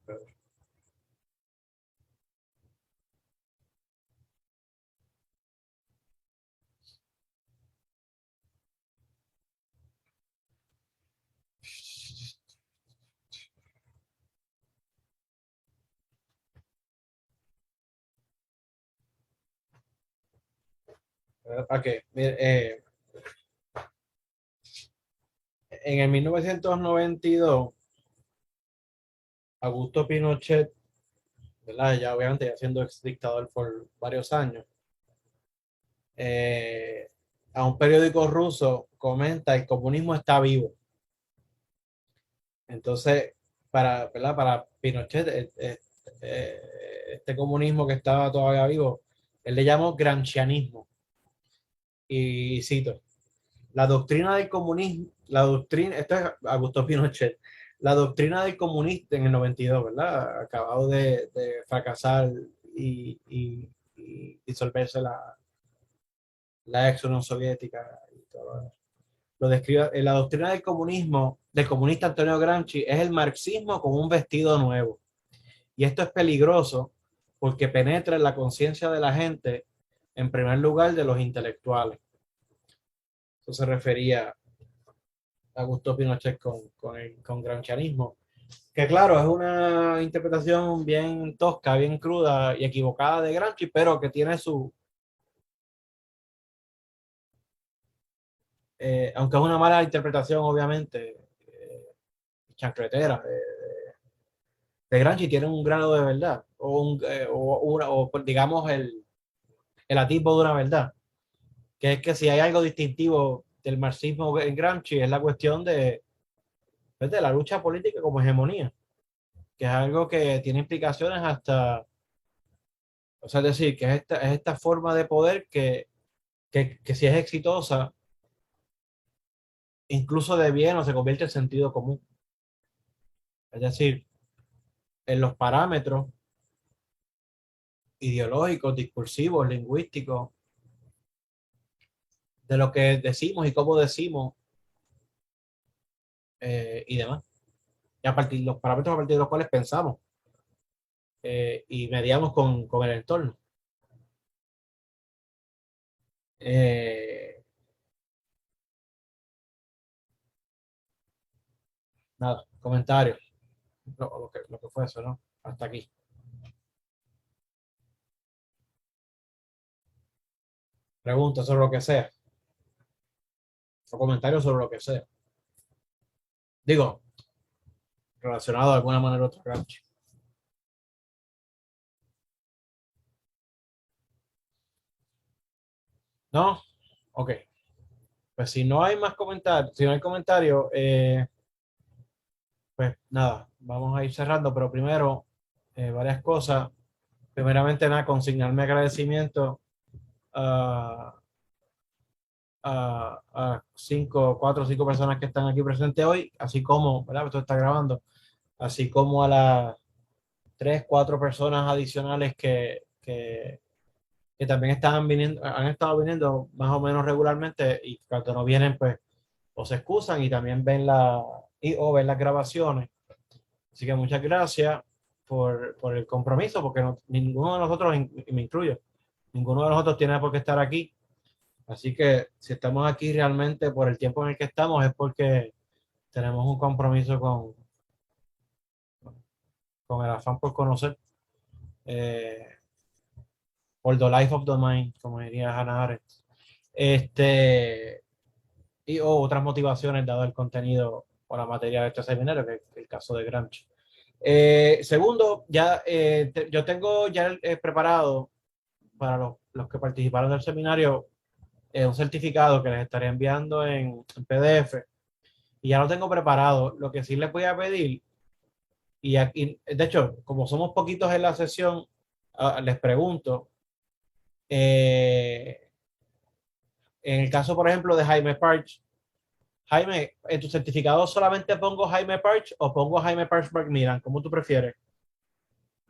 ok, mire, en el 1992, Augusto Pinochet, ¿verdad? Ya obviamente ya siendo ex dictador por varios años, eh, a un periódico ruso comenta el comunismo está vivo. Entonces, ¿verdad? Para Pinochet, eh, este comunismo que estaba todavía vivo, él le llamó gramscianismo. Y cito, la doctrina del comunismo, esto es Augusto Pinochet, la doctrina del comunista en el 92, ¿verdad? Acabado de fracasar y disolverse la ex Unión Soviética y todo. Lo describe, la doctrina del comunismo, del comunista Antonio Gramsci, es el marxismo con un vestido nuevo. Y esto es peligroso porque penetra en la conciencia de la gente, en primer lugar de los intelectuales. Eso se refería a Augusto Pinochet con gramscianismo. Que claro, es una interpretación bien tosca, bien cruda y equivocada de Gramsci, pero que tiene su, aunque es una mala interpretación, obviamente, chancletera de Gramsci, tiene un grado de verdad, o digamos el atisbo de una verdad, que es que si hay algo distintivo del marxismo en Gramsci es la cuestión de la lucha política como hegemonía, que es algo que tiene implicaciones hasta, o sea, es decir, que es esta forma de poder que si es exitosa, incluso de bien o se convierte en sentido común. Es decir, en los parámetros ideológicos, discursivos, lingüísticos, de lo que decimos y cómo decimos y demás. Y a partir los parámetros a partir de los cuales pensamos y mediamos con el entorno. Eh, nada, comentarios, lo que fue eso, ¿no? Hasta aquí. Preguntas sobre lo que sea, o comentarios sobre lo que sea. Digo, relacionado de alguna manera u otra. ¿No? Ok. Pues si no hay más comentarios, si no hay comentarios, pues nada, vamos a ir cerrando, pero primero, varias cosas. Primeramente, nada, consignarme agradecimiento a, a cinco, cuatro o cinco personas que están aquí presentes hoy, así como, ¿verdad? Esto está grabando, así como a las tres, cuatro personas adicionales que también estaban viniendo, han estado viniendo más o menos regularmente y cuando no vienen, pues, o se excusan y también o ven las grabaciones. Así que muchas gracias por el compromiso, porque ninguno de nosotros, y me incluyo, ninguno de nosotros tiene por qué estar aquí. Así que si estamos aquí realmente por el tiempo en el que estamos es porque tenemos un compromiso con el afán por conocer, eh, por the life of the mind, como diría Hannah Arendt. Y o otras motivaciones dado el contenido o la materia de este seminario, que es el caso de Gramsci. Segundo, ya yo tengo ya preparado para los que participaron del seminario un certificado que les estaré enviando en PDF y ya lo tengo preparado. Lo que sí les voy a pedir, y aquí, de hecho, como somos poquitos en la sesión, les pregunto, Eh, en el caso, por ejemplo, de Jaime Parch, Jaime, ¿en tu certificado solamente pongo Jaime Parch o pongo Jaime Parch Macmillan? ¿Cómo tú prefieres?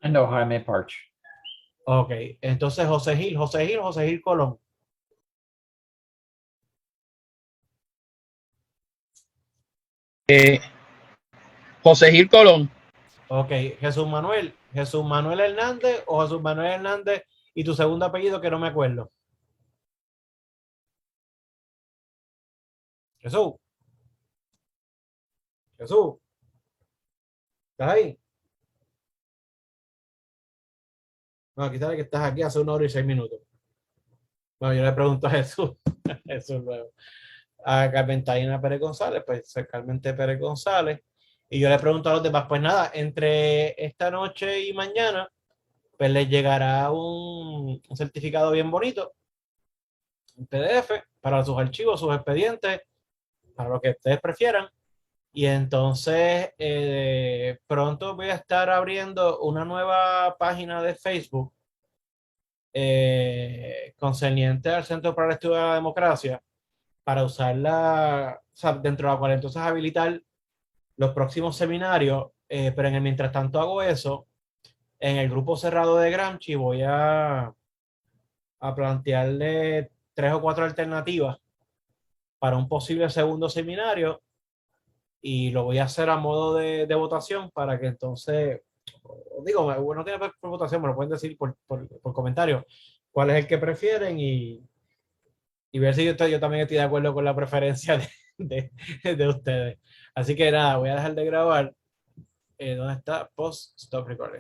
No, Jaime Parch. Ok, entonces José Gil Colón. José Gil Colón. Ok, Jesús Manuel Hernández o Jesús Manuel Hernández y tu segundo apellido que no me acuerdo. Jesús, Jesús, ¿estás ahí? No, aquí está que estás aquí hace 1 hora y 6 minutos. Bueno, yo le pregunto a Jesús, Jesús luego. A Carmentalina Pérez González, pues Carmente Pérez González. Y yo le pregunto a los demás, pues nada, entre esta noche y mañana, pues les llegará un certificado bien bonito, un PDF, para sus archivos, sus expedientes, para lo que ustedes prefieran. Y entonces pronto voy a estar abriendo una nueva página de Facebook concerniente al Centro para el Estudio de la Democracia para usarla, o sea, dentro de la cual entonces habilitar los próximos seminarios, pero en el mientras tanto hago eso, en el grupo cerrado de Gramsci voy a plantearle 3 o 4 alternativas para un posible segundo seminario y lo voy a hacer a modo de votación para que entonces, digo, bueno, no tiene por votación, me lo pueden decir por comentario cuál es el que prefieren y ver si yo también estoy de acuerdo con la preferencia de ustedes. Así que nada, voy a dejar de grabar. ¿Dónde está? Post Stop Recording.